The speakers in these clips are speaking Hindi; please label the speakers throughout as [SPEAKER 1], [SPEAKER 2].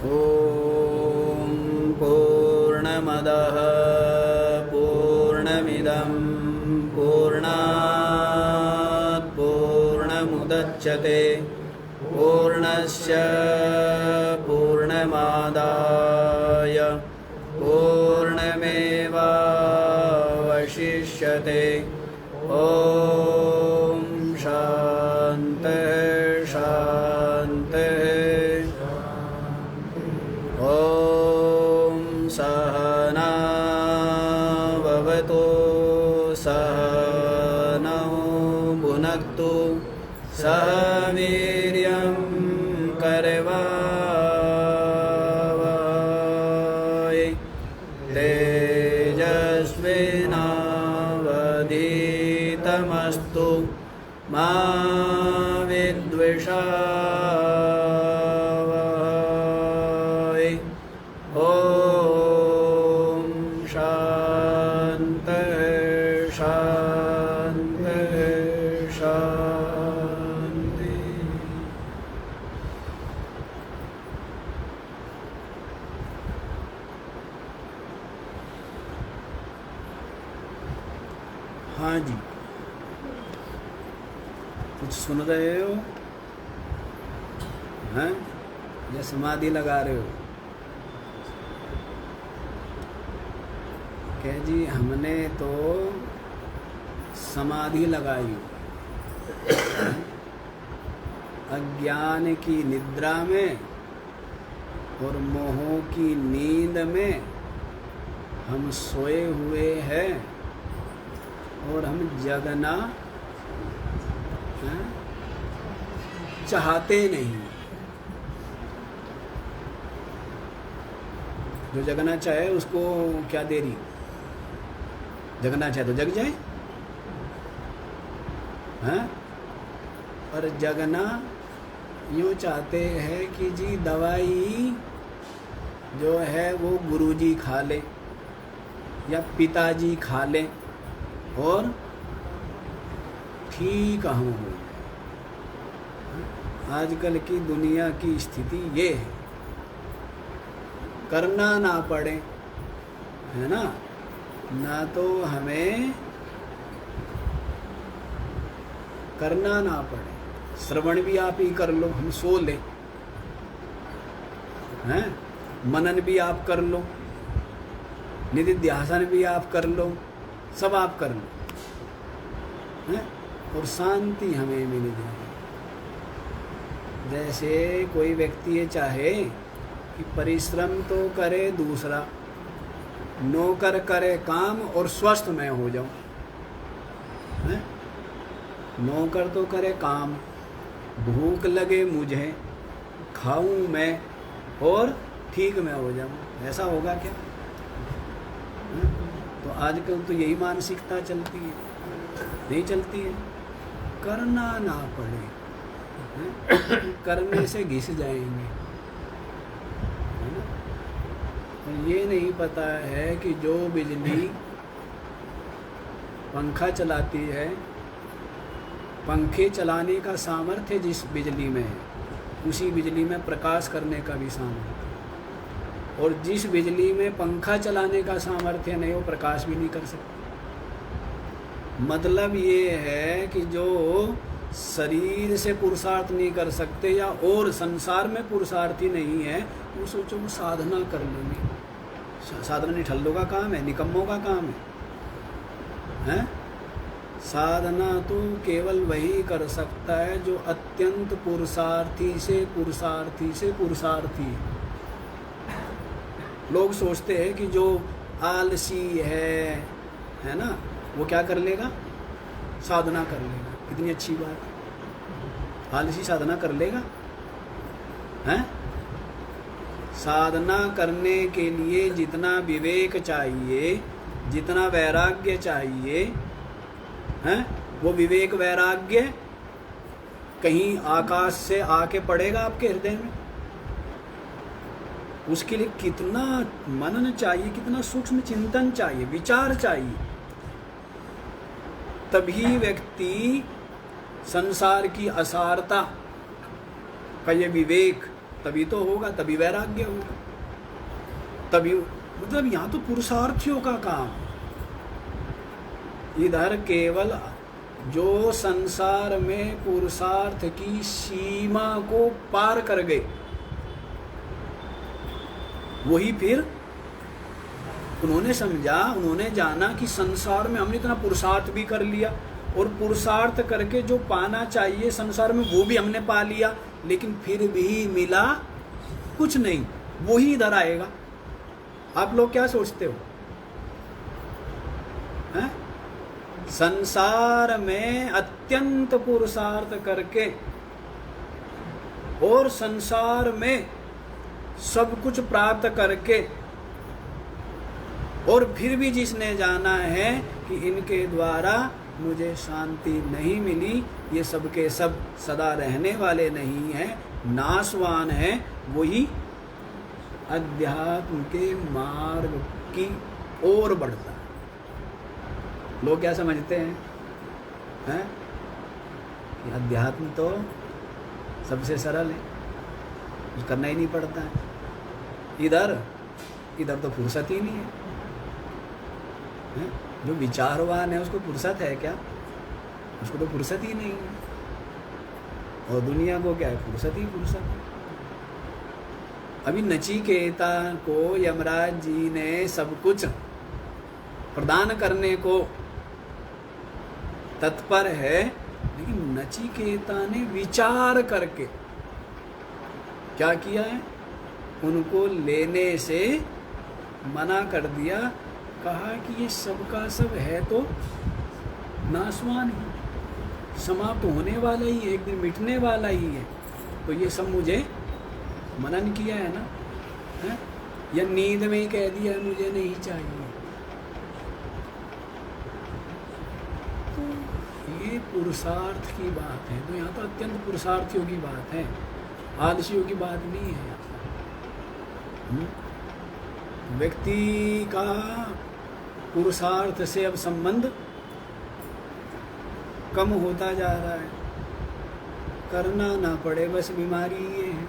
[SPEAKER 1] ॐ पूर्णमदः पूर्णमिदं पूर्णात् पूर्णमुदच्यते पूर्णस्य पूर्णमादाय पूर्णमेवावशिष्यते। ॐ शान्तिः शान्तिः। ॐ सहना भवतु सहनौ भुनक्तु सह वीर्यं करवावहै तेजस्विनावधीतमस्तु मा विद्विषावहै। ॐ शान्तिः शान्तिः शान्तिः। हाँ जी, कुछ सुन रहे हो हैं या समाधि लगा रहे हो? कह जी हमने तो समाधि लगाई अज्ञान की निद्रा में और मोहों की नींद में हम सोए हुए हैं और हम जगना चाहते नहीं। जो जगना चाहे उसको क्या देरी, जगना चाहे तो जग जाए हैं। और जगना यूँ चाहते हैं कि जी दवाई जो है वो गुरुजी खा ले या पिताजी खा ले और ठीक हम हो। आजकल की दुनिया की स्थिति ये है, करना ना पड़े, है ना, ना तो हमें करना ना पड़े। श्रवण भी आप ही कर लो, हम सो ले, हैं, मनन भी आप कर लो, निधिध्यासन भी आप कर लो, सब आप कर लो, हैं, और शांति हमें मिल जाए। जैसे कोई व्यक्ति ये चाहे कि परिश्रम तो करे दूसरा, नौकर करे काम और स्वस्थ मैं हो जाऊं, हैं? नौकर तो करे काम, भूख लगे मुझे, खाऊं मैं और ठीक मैं हो जाऊं, ऐसा होगा क्या? हैं? तो आजकल तो यही मानसिकता चलती है, नहीं चलती है। करना ना पड़े, करने से घिस जाएंगे, है ना। और ये नहीं पता है कि जो बिजली पंखा चलाती है, पंखे चलाने का सामर्थ्य जिस बिजली में है, उसी बिजली में प्रकाश करने का भी सामर्थ्य, और जिस बिजली में पंखा चलाने का सामर्थ्य नहीं, वो प्रकाश भी नहीं कर सकती। मतलब ये है कि जो शरीर से पुरुषार्थ नहीं कर सकते या और संसार में पुरुषार्थी नहीं है, वो सोचो वो साधना कर लेंगे। साधना निठल्लों का काम है, निकम्मों का काम है। साधना तो केवल वही कर सकता है जो अत्यंत पुरुषार्थी से पुरुषार्थी है। लोग सोचते हैं कि जो आलसी है ना, वो क्या कर लेगा, साधना कर लेगा। कितनी अच्छी बात, आलसी साधना कर लेगा, हैं? साधना करने के लिए जितना विवेक चाहिए, जितना वैराग्य चाहिए, हैं, वो विवेक वैराग्य कहीं आकाश से आके पड़ेगा आपके हृदय में? उसके लिए कितना मनन चाहिए, कितना सूक्ष्म चिंतन चाहिए, विचार चाहिए। तभी व्यक्ति संसार की असारता का ये विवेक तभी तो होगा, तभी वैराग्य होगा, तभी मतलब यहाँ तो पुरुषार्थियों का काम। इधर केवल जो संसार में पुरुषार्थ की सीमा को पार कर गए वही फिर उन्होंने समझा, उन्होंने जाना कि संसार में हमने इतना पुरुषार्थ भी कर लिया और पुरुषार्थ करके जो पाना चाहिए संसार में वो भी हमने पा लिया, लेकिन फिर भी मिला कुछ नहीं, वही इधर आएगा। आप लोग क्या सोचते हो? हैं? संसार में अत्यंत पुरुषार्थ करके और संसार में सब कुछ प्राप्त करके और फिर भी जिसने जाना है कि इनके द्वारा मुझे शांति नहीं मिली, ये सब के सब सदा रहने वाले नहीं हैं, नाशवान है, वही अध्यात्म के मार्ग की ओर बढ़ता है। लोग क्या समझते हैं? हैं? कि अध्यात्म तो सबसे सरल है, कुछ करना ही नहीं पड़ता है। इधर तो फुर्सत ही नहीं है। जो विचारवान है उसको फुर्सत है क्या? उसको तो फुर्सत ही नहीं है। और दुनिया को क्या है? फुर्सत ही फुर्सत है। अभी नचिकेता को यमराज जी ने सब कुछ प्रदान करने को तत्पर है, लेकिन नचिकेता ने विचार करके क्या किया है? उनको लेने से मना कर दिया। कहा कि ये सब का सब है तो नाशवान ही, समाप्त होने वाला ही है, एक दिन मिटने वाला ही है, तो ये सब मुझे मनन किया है ना, है? या नींद में ही कह दिया मुझे नहीं चाहिए। तो ये पुरुषार्थ की बात है, तो यहाँ तो अत्यंत पुरुषार्थियों की बात है, आलसियों की बात नहीं है। व्यक्ति का पुरुषार्थ से अब संबंध कम होता जा रहा है, करना ना पड़े बस बीमारी ये है।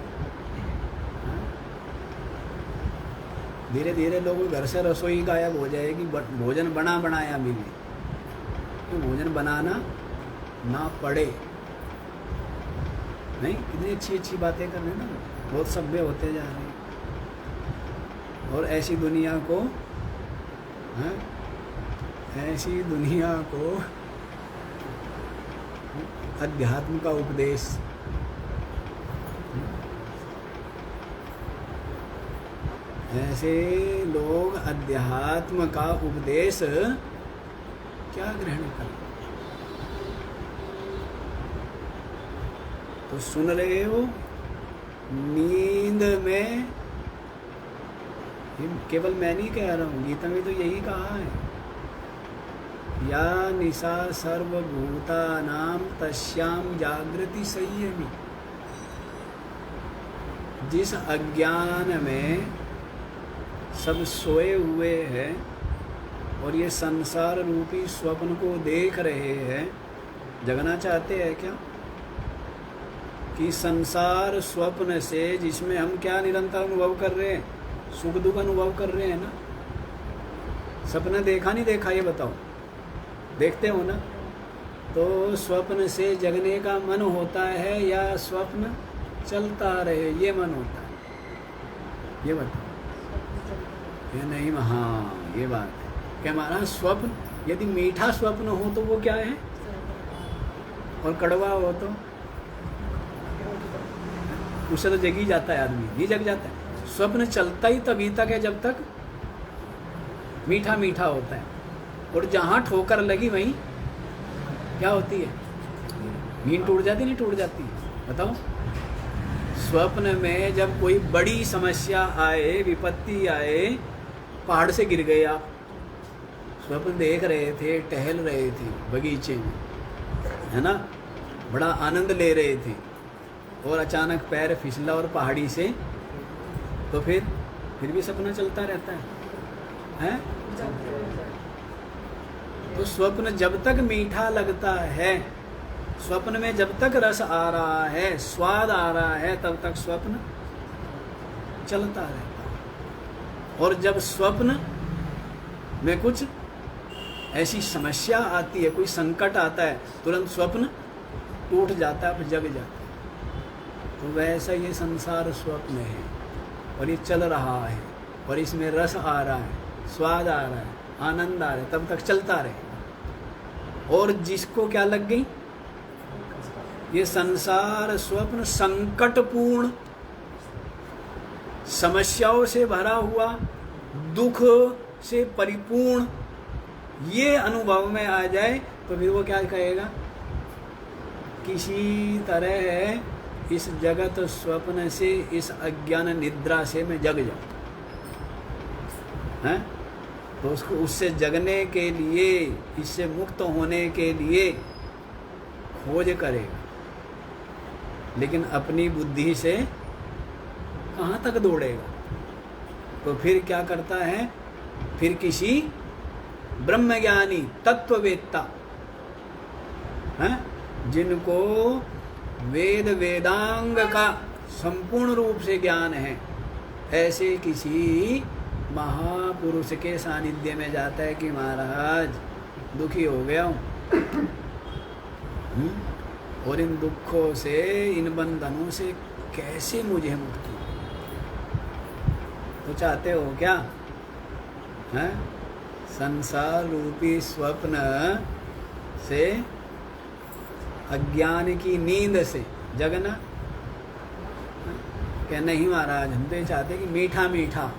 [SPEAKER 1] धीरे धीरे लोगों घर से रसोई गायब हो जाएगी, भोजन बना बनाया मिले, तो भोजन बनाना ना पड़े। नहीं, कितनी अच्छी अच्छी बातें कर रहे हैं ना, बहुत सभ्य होते जा रहे हैं। और ऐसी दुनिया को, हैं? ऐसी दुनिया को अध्यात्म का उपदेश, ऐसे लोग अध्यात्म का उपदेश क्या ग्रहण करें? तो सुन रहे हो, नींद में, केवल मैं नहीं कह रहा हूँ, गीता में तो यही कहा है, या निशा सर्वभूतानां तस्याम जागृति संयमी। जिस अज्ञान में सब सोए हुए हैं और ये संसार रूपी स्वप्न को देख रहे हैं, जगना चाहते हैं क्या? कि संसार स्वप्न से, जिसमें हम क्या निरंतर अनुभव कर रहे हैं? सुख दुख अनुभव कर रहे हैं ना। सपना देखा नहीं देखा ये बताओ? देखते हो ना। तो स्वप्न से जगने का मन होता है या स्वप्न चलता रहे ये मन होता है? ये बताओ। ये नहीं, हाँ ये बात है कि हमारा स्वप्न यदि मीठा स्वप्न हो तो वो क्या है, और कड़वा हो तो उससे तो जग ही जाता है आदमी, नहीं जग जाता है। स्वप्न चलता ही तभी तक है जब तक मीठा मीठा होता है, और जहाँ ठोकर लगी वहीं क्या होती है? नींद टूट जाती, नहीं टूट जाती? बताओ। स्वप्न में जब कोई बड़ी समस्या आए, विपत्ति आए, पहाड़ से गिर गए आप, स्वप्न देख रहे थे, टहल रहे थे बगीचे में, है ना, बड़ा आनंद ले रहे थे, और अचानक पैर फिसला और पहाड़ी से, तो फिर भी सपना चलता रहता है? तो स्वप्न जब तक मीठा लगता है, स्वप्न में जब तक रस आ रहा है, स्वाद आ रहा है, तब तक स्वप्न चलता रहता है। और जब स्वप्न में कुछ ऐसी समस्या आती है, कोई संकट आता है, तुरंत स्वप्न टूट जाता है, जग जाता है। तो वैसा ये संसार स्वप्न है और ये चल रहा है और इसमें रस आ रहा है, स्वाद आ रहा है, आनंद आ रहा है, तब तक चलता रहेगा। और जिसको क्या लग गई, ये संसार स्वप्न संकटपूर्ण, समस्याओं से भरा हुआ, दुख से परिपूर्ण, ये अनुभव में आ जाए तो फिर वो क्या कहेगा, किसी तरह इस जगत स्वप्न से, इस अज्ञान निद्रा से मैं जग जाऊं, हैं? तो उसको उससे जगने के लिए, इससे मुक्त होने के लिए खोज करेगा, लेकिन अपनी बुद्धि से कहाँ तक दौड़ेगा। तो फिर क्या करता है, फिर किसी ब्रह्मज्ञानी तत्ववेत्ता, हैं, जिनको वेद वेदांग का संपूर्ण रूप से ज्ञान है, ऐसे किसी महापुरुष के सानिध्य में जाता है कि महाराज दुखी हो गया हूँ, और इन दुखों से, इन बंधनों से कैसे मुझे मुक्ति। तो चाहते हो क्या, हैं, संसार रूपी स्वप्न से, अज्ञान की नींद से जगना? क्या नहीं महाराज, हम तो ये चाहते कि मीठा मीठा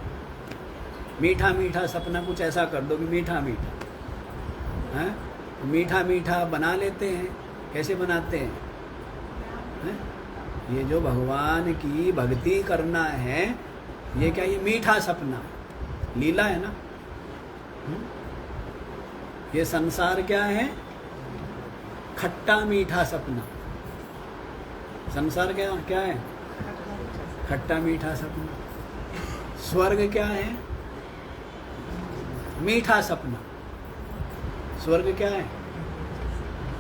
[SPEAKER 1] मीठा मीठा सपना कुछ ऐसा कर दो कि मीठा मीठा, हैं, मीठा मीठा बना लेते हैं। कैसे बनाते हैं, हैं? ये जो भगवान की भक्ति करना है, ये क्या, ये मीठा सपना लीला है ना। ये संसार क्या है, खट्टा मीठा सपना। संसार क्या क्या है, खट्टा मीठा सपना। स्वर्ग क्या है, मीठा सपना। स्वर्ग क्या है।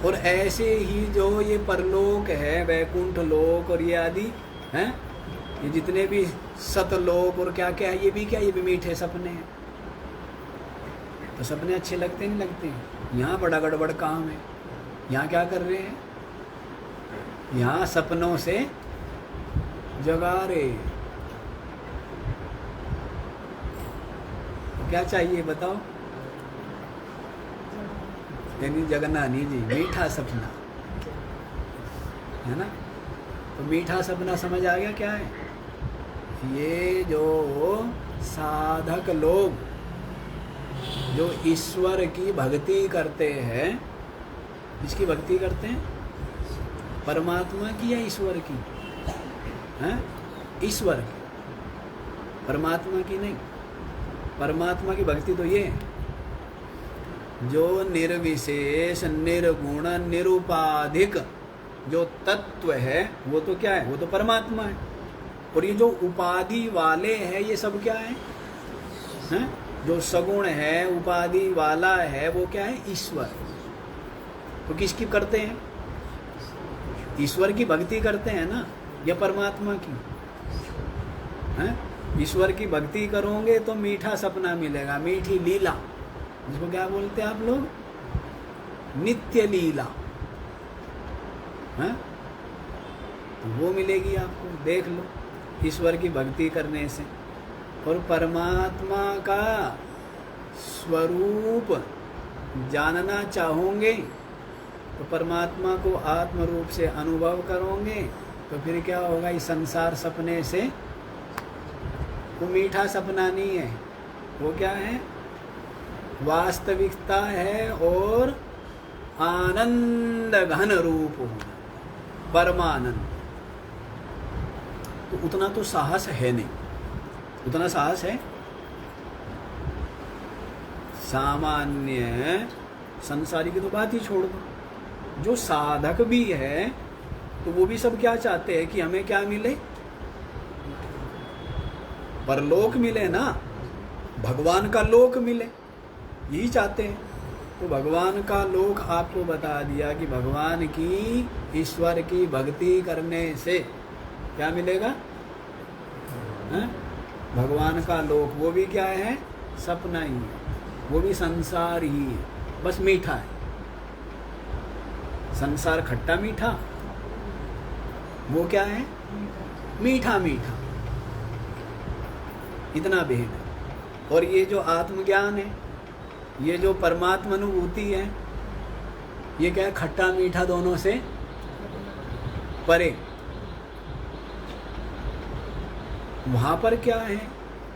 [SPEAKER 1] और ऐसे ही जो ये परलोक है, वैकुंठ लोक और ये आदि हैं, ये जितने भी सतलोक और क्या क्या है, ये भी क्या, ये भी मीठे सपने हैं। तो सपने अच्छे लगते नहीं लगते हैं। यहाँ बड़ा गड़बड़ काम है। यहाँ क्या कर रहे हैं, यहाँ सपनों से जगा रहे। क्या चाहिए बताओ, यानी जगना नहीं जी, मीठा सपना है ना। तो मीठा सपना समझ आ गया क्या है। ये जो साधक लोग जो ईश्वर की भक्ति करते हैं, किसकी भक्ति करते हैं, परमात्मा की या ईश्वर की, हैं, ईश्वर की, परमात्मा की नहीं। परमात्मा की भक्ति तो ये है जो निर्विशेष, निर्गुण, निरुपाधिक जो तत्व है, वो तो क्या है, वो तो परमात्मा है। और ये जो उपाधि वाले हैं, ये सब क्या है, हैं? जो सगुण है, उपाधि वाला है, वो क्या है, ईश्वर। तो किसकी करते हैं, ईश्वर की भक्ति करते हैं ना, या परमात्मा की, हैं? ईश्वर की भक्ति करोगे तो मीठा सपना मिलेगा, मीठी लीला, जिसको क्या बोलते हैं आप लोग, नित्य लीला, हैं? तो वो मिलेगी आपको, देख लो, ईश्वर की भक्ति करने से। और परमात्मा का स्वरूप जानना चाहोगे तो परमात्मा को आत्म रूप से अनुभव करोगे, तो फिर क्या होगा, इस संसार सपने से, वो मीठा सपना नहीं है, वो क्या है, वास्तविकता है और आनंद घन रूप होना, परमानंद। तो उतना तो साहस है नहीं, उतना साहस है सामान्य संसारी की तो बात ही छोड़ दो। जो साधक भी है तो वो भी सब क्या चाहते हैं कि हमें क्या मिले, परलोक मिले ना, भगवान का लोक मिले, यही चाहते हैं। तो भगवान का लोक आपको बता दिया कि भगवान की, ईश्वर की भक्ति करने से क्या मिलेगा, हैं? भगवान का लोक वो भी क्या है? सपना ही है, वो भी संसार ही है, बस मीठा है। संसार खट्टा मीठा, वो क्या है? मीठा मीठा, इतना भेद है। और ये जो आत्मज्ञान है, ये जो परमात्मा अनुभूति है, ये क्या है? खट्टा मीठा दोनों से परे। वहाँ पर क्या है?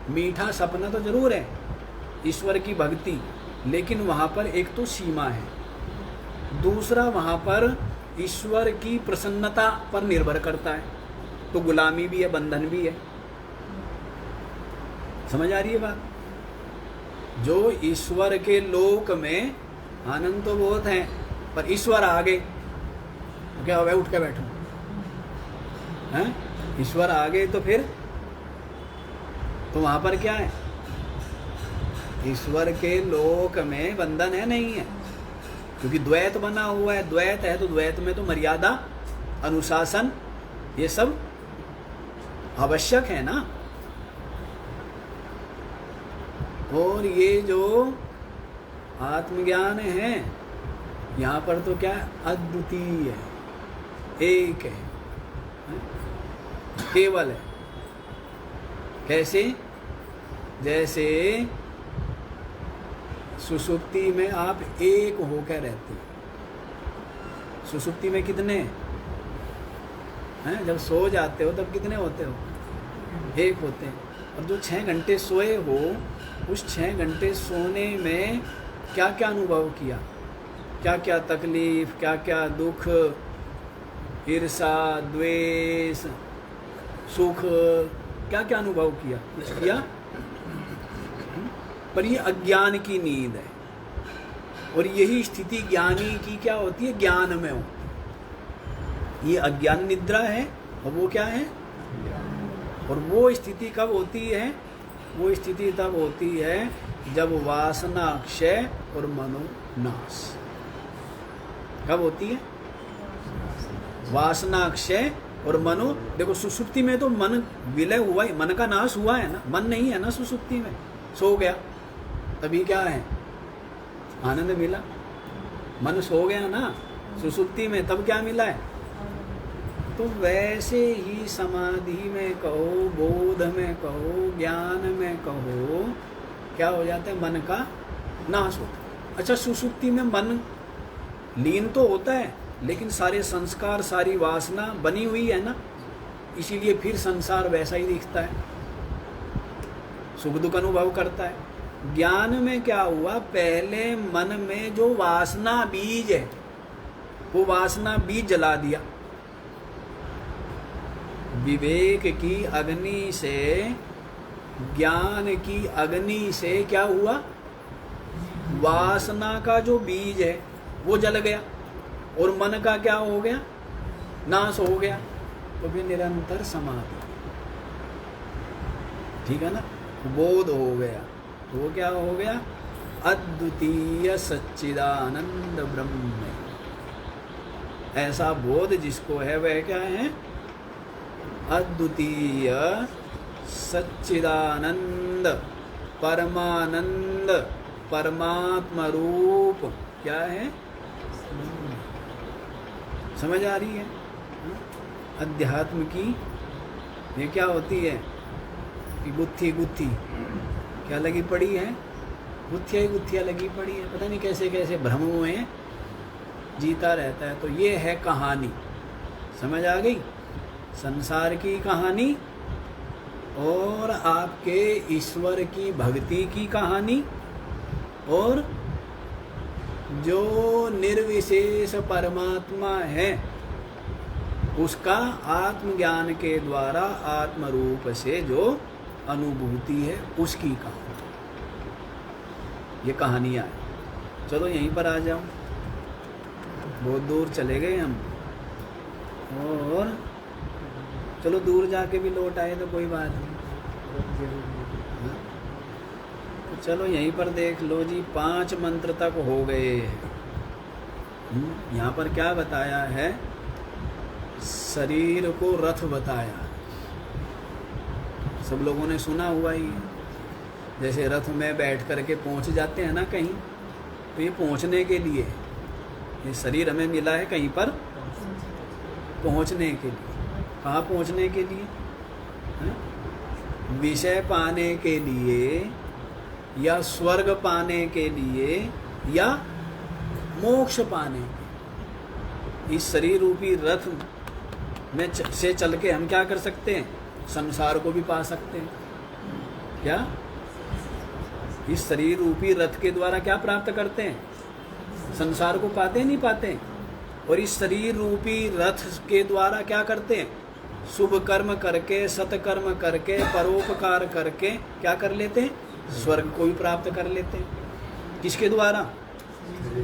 [SPEAKER 1] मीठा सपना तो जरूर है, ईश्वर की भक्ति, लेकिन वहाँ पर एक तो सीमा है, दूसरा वहाँ पर ईश्वर की प्रसन्नता पर निर्भर करता है, तो गुलामी भी है, बंधन भी है। समझ आ रही है बात? जो ईश्वर के लोक में आनंद तो बहुत है, पर ईश्वर आगे तो क्या हो? उठ के बैठो हैं? ईश्वर आगे तो फिर तो वहां पर क्या है? ईश्वर के लोक में बंधन है नहीं है, क्योंकि द्वैत बना हुआ है। द्वैत है तो द्वैत में तो मर्यादा, अनुशासन, ये सब आवश्यक है ना। और ये जो आत्मज्ञान है, यहाँ पर तो क्या है? अद्वितीय है, एक है, केवल है। कैसे? जैसे सुषुप्ति में आप एक होकर रहते हो। सुषुप्ति में कितने हैं? जब सो जाते हो तब कितने होते हो? एक होते हैं। और जो 6 घंटे सोए हो, उस 6 घंटे सोने में क्या क्या अनुभव किया? क्या क्या तकलीफ, क्या क्या दुख, ईर्षा, द्वेष, सुख, क्या क्या अनुभव किया? कुछ किया? पर ये अज्ञान की नींद है, और यही स्थिति ज्ञानी की क्या होती है? ज्ञान में हो। ये अज्ञान निद्रा है, और वो क्या है? और वो स्थिति कब होती है? वो स्थिति तब होती है जब वासना क्षय और मनोनाश। कब होती है? वासना क्षय और मनो। देखो सुसुप्ति में तो मन विलय हुआ है, मन का नाश हुआ है ना, मन नहीं है ना सुसुप्ति में, सो गया, तभी क्या है? आनंद मिला। मन सो गया ना सुसुप्ति में, तब क्या मिला है? तो वैसे ही समाधि में कहो, बोध में कहो, ज्ञान में कहो, क्या हो जाता है? मन का नाश होता है। अच्छा, सुसुप्ति में मन लीन तो होता है, लेकिन सारे संस्कार, सारी वासना बनी हुई है ना, इसीलिए फिर संसार वैसा ही दिखता है, सुख दुख अनुभव करता है। ज्ञान में क्या हुआ? पहले मन में जो वासना बीज है, वो वासना बीज जला दिया। विवेक की अग्नि से, ज्ञान की अग्नि से क्या हुआ? वासना का जो बीज है वो जल गया, और मन का क्या हो गया? नाश हो गया। तो फिर निरंतर समाधि, ठीक है ना, बोध हो गया। तो वो क्या हो गया? अद्वितीय सच्चिदानंद ब्रह्म। ऐसा बोध जिसको है वह क्या है? अद्वितीय सच्चिदानंद परमानंद परमात्मा रूप क्या है? समझ आ रही है? अध्यात्म की ये क्या होती है कि गुत्थी गुत्थी क्या लगी पड़ी है? गुत्थियाँ ही गुत्थियाँ लगी पड़ी है, पता नहीं कैसे कैसे भ्रम में जीता रहता है। तो ये है कहानी, समझ आ गई? संसार की कहानी और आपके ईश्वर की भक्ति की कहानी, और जो निर्विशेष परमात्मा है उसका आत्मज्ञान के द्वारा आत्म रूप से जो अनुभूति है उसकी कहानी। ये कहानियाँ हैं। चलो यहीं पर आ जाओ, बहुत दूर चले गए हम, और चलो दूर जाके भी लौट आए तो कोई बात नहीं। तो चलो यहीं पर देख लो जी, 5 मंत्र तक हो गए हैं। यहाँ पर क्या बताया है? शरीर को रथ बताया, सब लोगों ने सुना हुआ ही है। जैसे रथ में बैठ करके पहुंच जाते हैं ना कहीं, तो ये पहुंचने के लिए, ये शरीर हमें मिला है कहीं पर पहुंचने के लिए। कहाँ पहुंचने के लिए? विषय पाने के लिए, या स्वर्ग पाने के लिए, या मोक्ष पाने के लिए। इस शरीर रूपी रथ में से चल के हम क्या कर सकते हैं? संसार को भी पा सकते हैं। क्या इस शरीर रूपी रथ के द्वारा क्या प्राप्त करते हैं? संसार को पाते नहीं पाते? और इस शरीर रूपी रथ के द्वारा क्या करते हैं? शुभ कर्म करके, सत्कर्म करके, परोपकार करके क्या कर लेते हैं? स्वर्ग को भी प्राप्त कर लेते हैं। किसके द्वारा?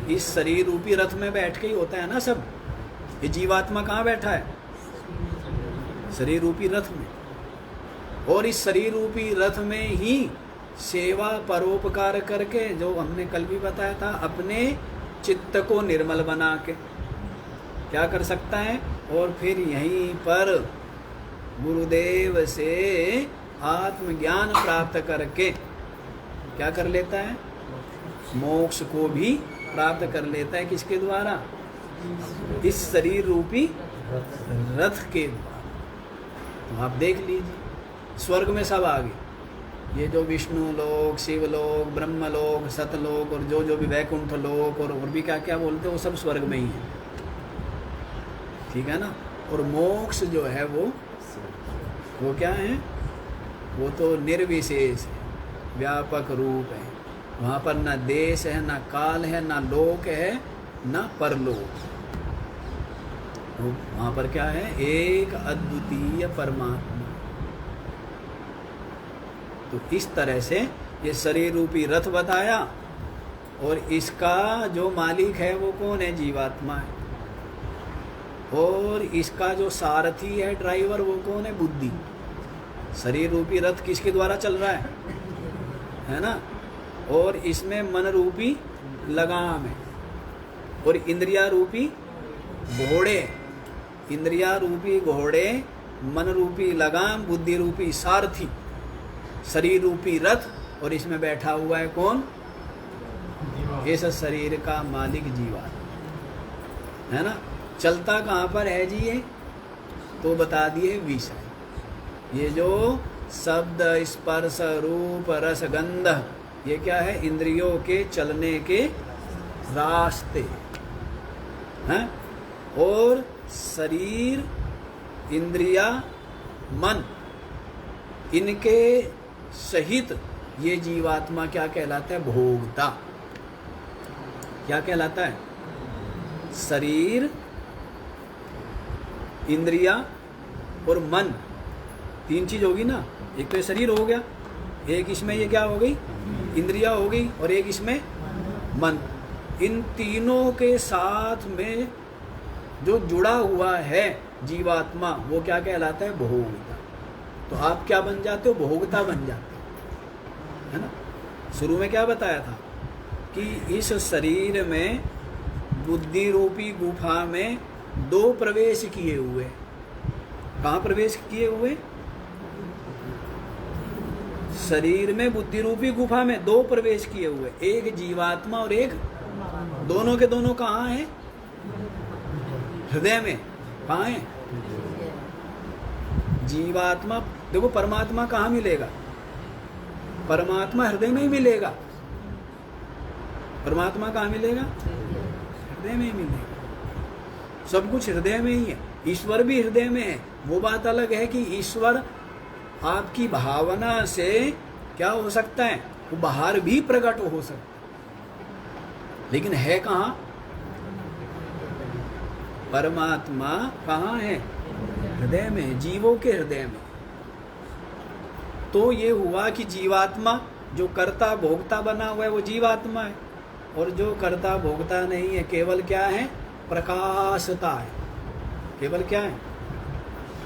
[SPEAKER 1] इस शरीर रूपी रथ में बैठ के ही होता है ना सब। ये जीवात्मा कहाँ बैठा है? शरीर रूपी रथ में। और इस शरीर रूपी रथ में ही सेवा परोपकार करके, जो हमने कल भी बताया था, अपने चित्त को निर्मल बना के क्या कर सकता है? और फिर यहीं पर गुरुदेव से आत्मज्ञान प्राप्त करके क्या कर लेता है? मोक्ष को भी प्राप्त कर लेता है। किसके द्वारा? इस शरीर रूपी रथ के द्वारा। तो आप देख लीजिए, स्वर्ग में सब आ गए। ये जो विष्णु लोक, शिवलोक, ब्रह्मलोक, सतलोक और जो भी वैकुंठ लोक और भी क्या क्या बोलते हैं, वो सब स्वर्ग में ही है। ठीक है ना? और मोक्ष जो है वो क्या है? वो तो निर्विशेष है, व्यापक रूप है। वहाँ पर ना देश है, ना काल है, ना लोक है, ना परलोक। वहाँ पर क्या है? एक अद्वितीय परमात्मा। तो इस तरह से ये शरीर रूपी रथ बताया, और इसका जो मालिक है वो कौन है? जीवात्मा है। और इसका जो सारथी है, ड्राइवर, वो कौन है? बुद्धि। शरीर रूपी रथ किसके द्वारा चल रहा है ना? और इसमें मन रूपी लगाम है, और इंद्रिया रूपी घोड़े, इंद्रिया रूपी घोड़े, मन रूपी लगाम, बुद्धि रूपी सारथी, शरीर रूपी रथ। और इसमें बैठा हुआ है कौन? इस शरीर का मालिक जीवात्मा है ना। चलता कहाँ पर है जी ये? तो बता दिए विषय। ये जो शब्द, स्पर्श, रूप, रस, गंध, ये क्या है? इंद्रियों के चलने के रास्ते हैं। और शरीर, इंद्रिया, मन, इनके सहित ये जीवात्मा क्या कहलाता है? भोगता। क्या कहलाता है? शरीर, इंद्रिया और मन, तीन चीज होगी ना। एक तो ये शरीर हो गया, एक इसमें ये क्या हो गई? इंद्रिया हो गई, और एक इसमें मन। इन तीनों के साथ में जो जुड़ा हुआ है जीवात्मा, वो क्या कहलाता है? भोगता। तो आप क्या बन जाते हो? भोगता बन जाते हो, है ना। शुरू में क्या बताया था कि इस शरीर में बुद्धि रूपी गुफा में दो प्रवेश किए हुए। कहाँ प्रवेश किए हुए? शरीर में बुद्धि रूपी गुफा में दो प्रवेश किए हुए, एक जीवात्मा और एक, दोनों के दोनों कहाँ हैं? हृदय में। कहाँ है? जीवात्मा, देखो परमात्मा कहाँ मिलेगा? परमात्मा हृदय में ही मिलेगा। परमात्मा कहाँ मिलेगा? हृदय में ही मिलेगा। सब कुछ हृदय में ही है। ईश्वर भी हृदय में है। वो बात अलग है कि ईश्वर आपकी भावना से क्या हो सकता है? वो बाहर भी प्रकट हो सकता है, लेकिन है कहाँ? परमात्मा कहाँ है? हृदय में, जीवों के हृदय में। तो ये हुआ कि जीवात्मा जो कर्ता भोक्ता बना हुआ है वो जीवात्मा है, और जो कर्ता भोक्ता नहीं है, केवल क्या है? प्रकाशता है। केवल क्या है?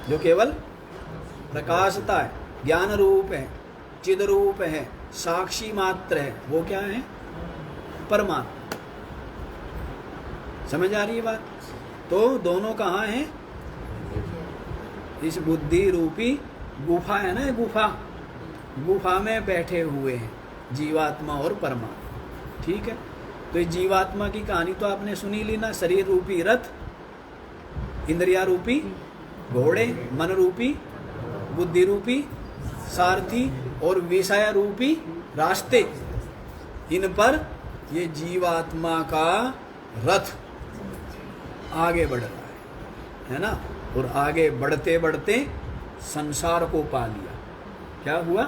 [SPEAKER 1] जो केवल प्रकाशता है, ज्ञान रूप है, चिद रूप है, साक्षी मात्र है, वो क्या है? परमात्मा। समझ आ रही है बात? तो दोनों कहाँ हैं? इस बुद्धि रूपी गुफा है ना, गुफा, गुफा में बैठे हुए हैं, जीवात्मा और परमात्मा। ठीक है, तो ये जीवात्मा की कहानी तो आपने सुनी ली ना, शरीर रूपी रथ, इंद्रिया रूपी घोड़े, मन रूपी बुद्धि रूपी सारथी और विषय रूपी रास्ते, इन पर ये जीवात्मा का रथ आगे बढ़ रहा है ना। और आगे बढ़ते बढ़ते संसार को पा लिया। क्या हुआ?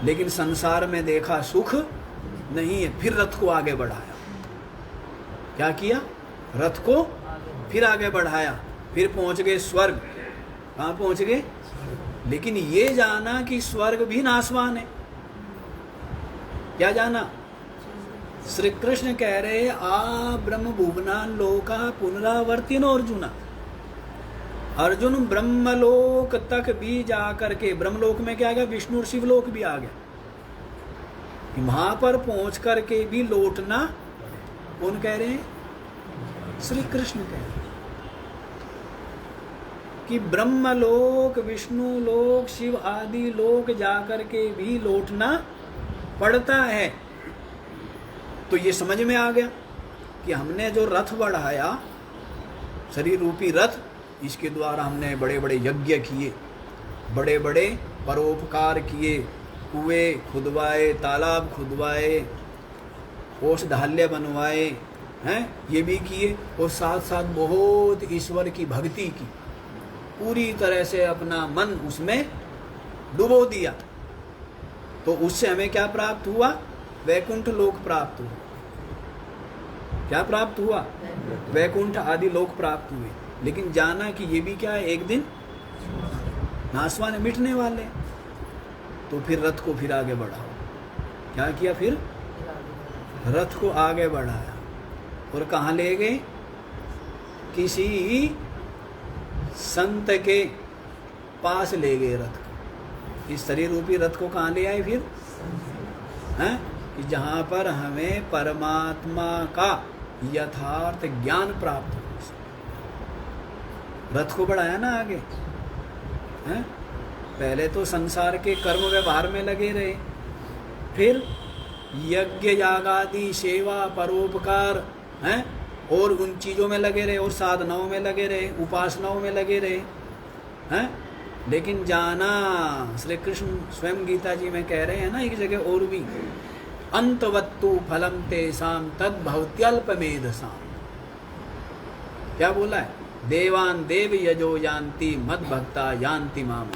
[SPEAKER 1] लेकिन संसार में देखा सुख नहीं है, फिर रथ को आगे बढ़ाया। क्या किया? रथ को फिर आगे बढ़ाया, फिर पहुंच गए स्वर्ग। कहाँ पहुंच गए? लेकिन ये जाना कि स्वर्ग भी नाशवान है। क्या जाना? श्री कृष्ण कह रहे आ ब्रह्म भुवनान लोका पुनरावर्तिन अर्जुना। अर्जुन ब्रह्मलोक तक भी जा करके, ब्रह्मलोक में क्या आ गया? विष्णु और शिवलोक भी आ गया। वहां पर पहुंच करके भी लौटना कौन कह रहे हैं? श्री कृष्ण कह रहे हैं कि ब्रह्मलोक, विष्णु लोक, शिव आदि लोक जाकर के भी लौटना पड़ता है। तो ये समझ में आ गया कि हमने जो रथ बढ़ाया, शरीर रूपी रथ, इसके द्वारा हमने बड़े बड़े यज्ञ किए, बड़े बड़े परोपकार किए, कुएं खुदवाए, तालाब खुदवाए, औषधालय बनवाए हैं, ये भी किए। और साथ साथ बहुत ईश्वर की भक्ति की, पूरी तरह से अपना मन उसमें डुबो दिया। तो उससे हमें क्या प्राप्त हुआ? वैकुंठ लोक प्राप्त हुआ। क्या प्राप्त हुआ? वैकुंठ आदि लोक प्राप्त हुए। लेकिन जाना कि ये भी क्या है? एक दिन नाशवान मिटने वाले। तो फिर रथ को फिर आगे बढ़ाओ। क्या किया? फिर रथ को आगे बढ़ाया और कहाँ ले गए? किसी संत के पास ले गए रथ को। इस शरीर रूपी रथ को कहाँ ले आए फिर? हैं? जहाँ पर हमें परमात्मा का यथार्थ ज्ञान प्राप्त हो। रथ को बढ़ाया ना आगे। हैं? पहले तो संसार के कर्म व्यवहार में लगे रहे, फिर यज्ञ यागादि सेवा परोपकार हैं और उन चीज़ों में लगे रहे, और साधनाओं में लगे रहे, उपासनाओं में लगे रहे हैं। लेकिन जाना, श्री कृष्ण स्वयं गीता जी में कह रहे हैं ना एक जगह और भी, अंतवत्तु फलम तेषां तद भवत्यल्पमेधसाम्। क्या बोला है? देवान देव यजो यान्ति मद भक्ता यान्ति माम।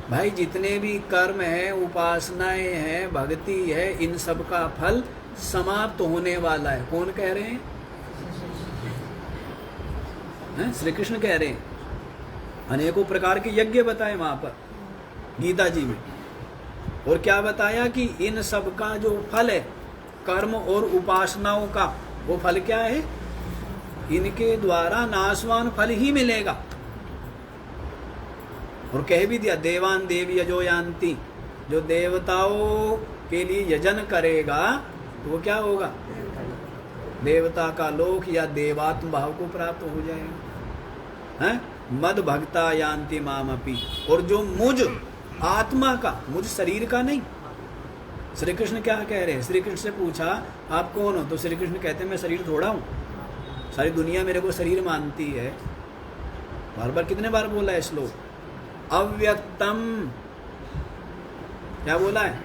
[SPEAKER 1] भाई जितने भी कर्म है, उपासनाएं हैं, भक्ति है, इन सब का फल समाप्त होने वाला है। कौन कह रहे हैं? श्री कृष्ण कह रहे हैं। अनेकों प्रकार के यज्ञ बताए वहां पर गीता जी में। और क्या बताया कि इन सब का जो फल है, कर्म और उपासनाओं का, वो फल क्या है? इनके द्वारा नाशवान फल ही मिलेगा। और कह भी दिया, देवान देव यजो यान्ति। जो देवताओं के लिए यजन करेगा तो वो क्या होगा? देवता का लोक या देवात्म भाव को प्राप्त हो जाएगा। हैं? मद भक्ता यान्ति मामपि। और जो मुझ आत्मा का, मुझ शरीर का नहीं। श्री कृष्ण क्या कह रहे हैं? श्री कृष्ण से पूछा आप कौन हो? तो श्री कृष्ण कहते हैं मैं शरीर थोड़ा हूँ, सारी दुनिया मेरे को शरीर मानती है। बार बार कितने बार बोला है श्लोक? अव्यक्तम। क्या बोला है?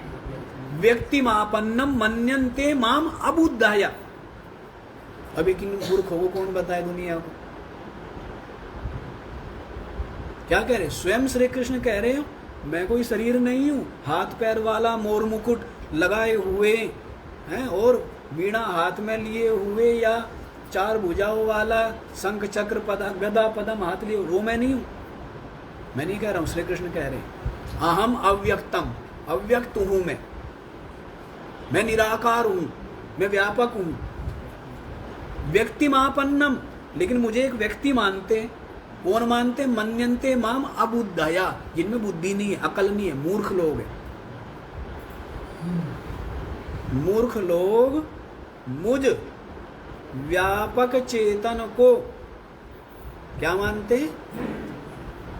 [SPEAKER 1] व्यक्तिमापन्नम मन्यन्ते माम अबुद्धाया। अभी किन मूर्खों को कौन बताए दुनिया को? क्या कह रहे? स्वयं श्री कृष्ण कह रहे हो मैं कोई शरीर नहीं हूं, हाथ पैर वाला, मोर मुकुट लगाए हुए हैं और वीणा हाथ में लिए हुए, या चार भुजाओं वाला, शंख चक्र गदा पदम हाथ लिए, वो मैं नहीं हूं। मैं नहीं कह रहा हूं, श्री कृष्ण कह रहे हैं अहम अव्यक्तम। अव्यक्त हूं मैं निराकार हूं, मैं व्यापक हूं। व्यक्तिमापन्नम, लेकिन मुझे एक व्यक्ति मानते। कौन मानते? मन्यन्ते माम अबुद्धया, जिनमें बुद्धि नहीं है, अकल नहीं है, मूर्ख लोग हैं। मूर्ख लोग मुझ व्यापक चेतन को क्या मानते हैं?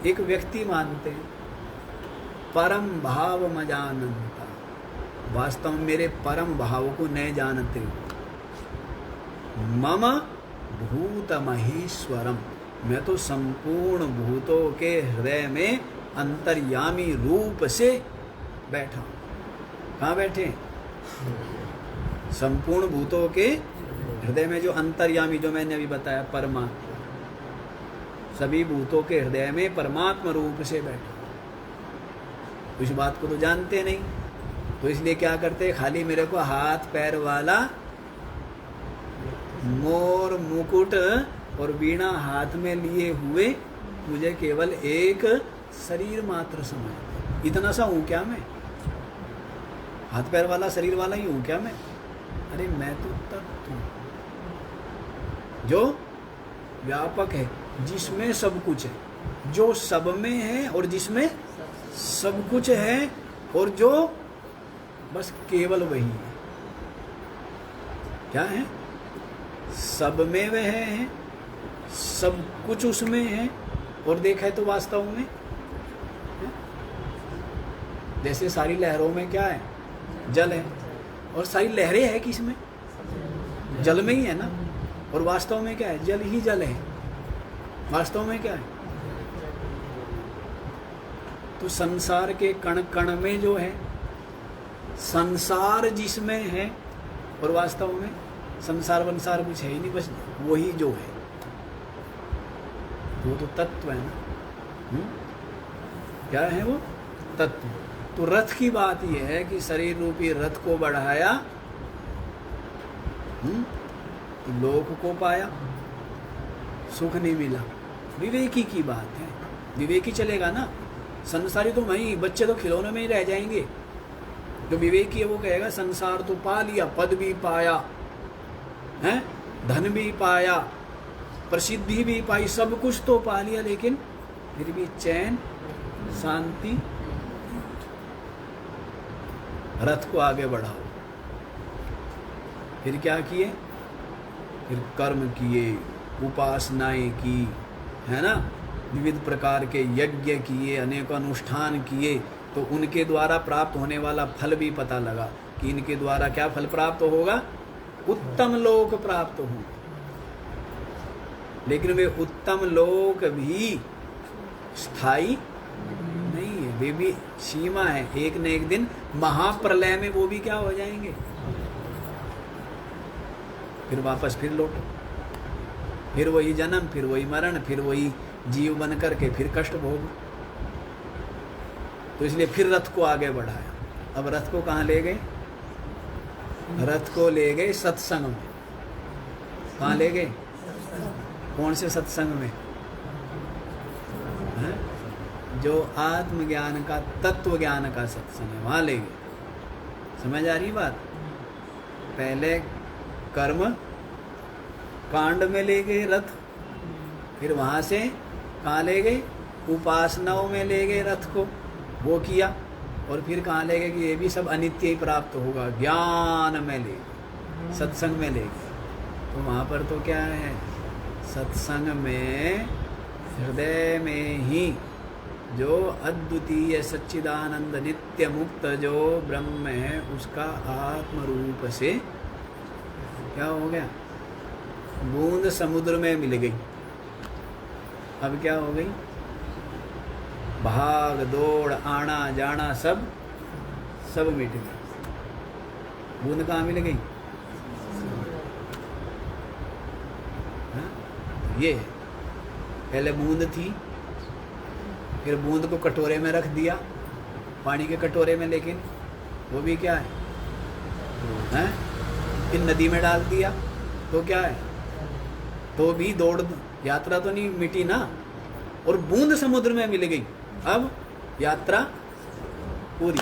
[SPEAKER 1] एक व्यक्ति मानते हैं। परम भाव मजानंता, वास्तव में मेरे परम भाव को नहीं जानते हो। मम भूत महेश्वरम, मैं तो संपूर्ण भूतों के हृदय में अंतर्यामी रूप से बैठा हूँ। कहाँ बैठे? संपूर्ण भूतों के हृदय में जो अंतर्यामी, जो मैंने अभी बताया, परमात्मा, सभी भूतों के हृदय में परमात्मा रूप से बैठा। इस बात को तो जानते नहीं, तो इसलिए क्या करते? खाली मेरे को हाथ पैर वाला, मोर मुकुट और वीणा हाथ में लिए हुए मुझे केवल एक शरीर मात्र समझते। इतना सा हूँ क्या मैं? हाथ पैर वाला, शरीर वाला ही हूँ क्या मैं? अरे मैं तो तत्व हूँ जो व्यापक है, जिसमें सब कुछ है, जो सब में है और जिसमें सब कुछ है, और जो बस केवल वही है। क्या है? सब में वह है, सब कुछ उसमें है, और देखा है तो वास्तव में जैसे सारी लहरों में क्या है? जल है, और सारी लहरें है किसमें? जल में ही है ना। और वास्तव में क्या है? जल ही जल है। वास्तव में क्या है? तो संसार के कण कण में जो है, संसार जिसमें है, और वास्तव में संसार वंसार कुछ है ही नहीं, बस वही जो है, वो तो तत्व है ना। क्या है वो? तत्व। तो रथ की बात यह है कि शरीर रूपी रथ को बढ़ाया, तो लोक को पाया, सुख नहीं मिला। विवेकी की बात है, विवेकी चलेगा ना। संसारी तो वही, बच्चे तो खिलौने में ही रह जाएंगे। जो विवेकी है वो कहेगा संसार तो पा लिया, पद भी पाया है, धन भी पाया, प्रसिद्धि भी पाई, सब कुछ तो पा लिया, लेकिन फिर भी चैन शांति। रथ को आगे बढ़ाओ। फिर क्या किए? फिर कर्म किए, उपासनाएं की, है ना, विविध प्रकार के यज्ञ किए, अनेक अनुष्ठान किए, तो उनके द्वारा प्राप्त होने वाला फल भी पता लगा कि इनके द्वारा क्या फल प्राप्त होगा? उत्तम लोक प्राप्त हो। लेकिन वे उत्तम लोक भी स्थायी नहीं है, वे भी सीमा है। एक न एक दिन महाप्रलय में वो भी क्या हो जाएंगे? फिर वापस फिर लौटो, फिर वही जन्म, फिर वही मरण, फिर वही जीव बन करके फिर कष्ट भोग। तो इसलिए फिर रथ को आगे बढ़ाया। अब रथ को कहाँ ले गए? रथ को ले गए सत्संग में। कहाँ ले गए? कौन से सत्संग में? है? जो आत्मज्ञान का, तत्व ज्ञान का सत्संग है, वहाँ ले गए। समझ आ रही बात? पहले कर्म कांड में ले गए रथ, फिर वहाँ से कहाँ ले गए? उपासनाओं में ले गए रथ को, वो किया, और फिर कहाँ ले गए कि ये भी सब अनित्य ही प्राप्त होगा, ज्ञान में ले गए, सत्संग में ले गए। तो वहाँ पर तो क्या है? सत्संग में हृदय में ही जो अद्वितीय सच्चिदानंद नित्य मुक्त जो ब्रह्म है, उसका आत्म रूप से क्या हो गया? बूंद समुद्र में मिल गई। अब क्या हो गई? भाग दौड़ आना जाना सब मिट गया। बूंद कहाँ मिल गई? ये पहले बूंद थी, फिर बूंद को कटोरे में रख दिया, पानी के कटोरे में, लेकिन वो भी क्या है? फिर नदी में डाल दिया तो क्या है? तो भी दौड़ यात्रा तो नहीं मिटी ना, और बूंद समुद्र में मिल गई। अब यात्रा पूरी।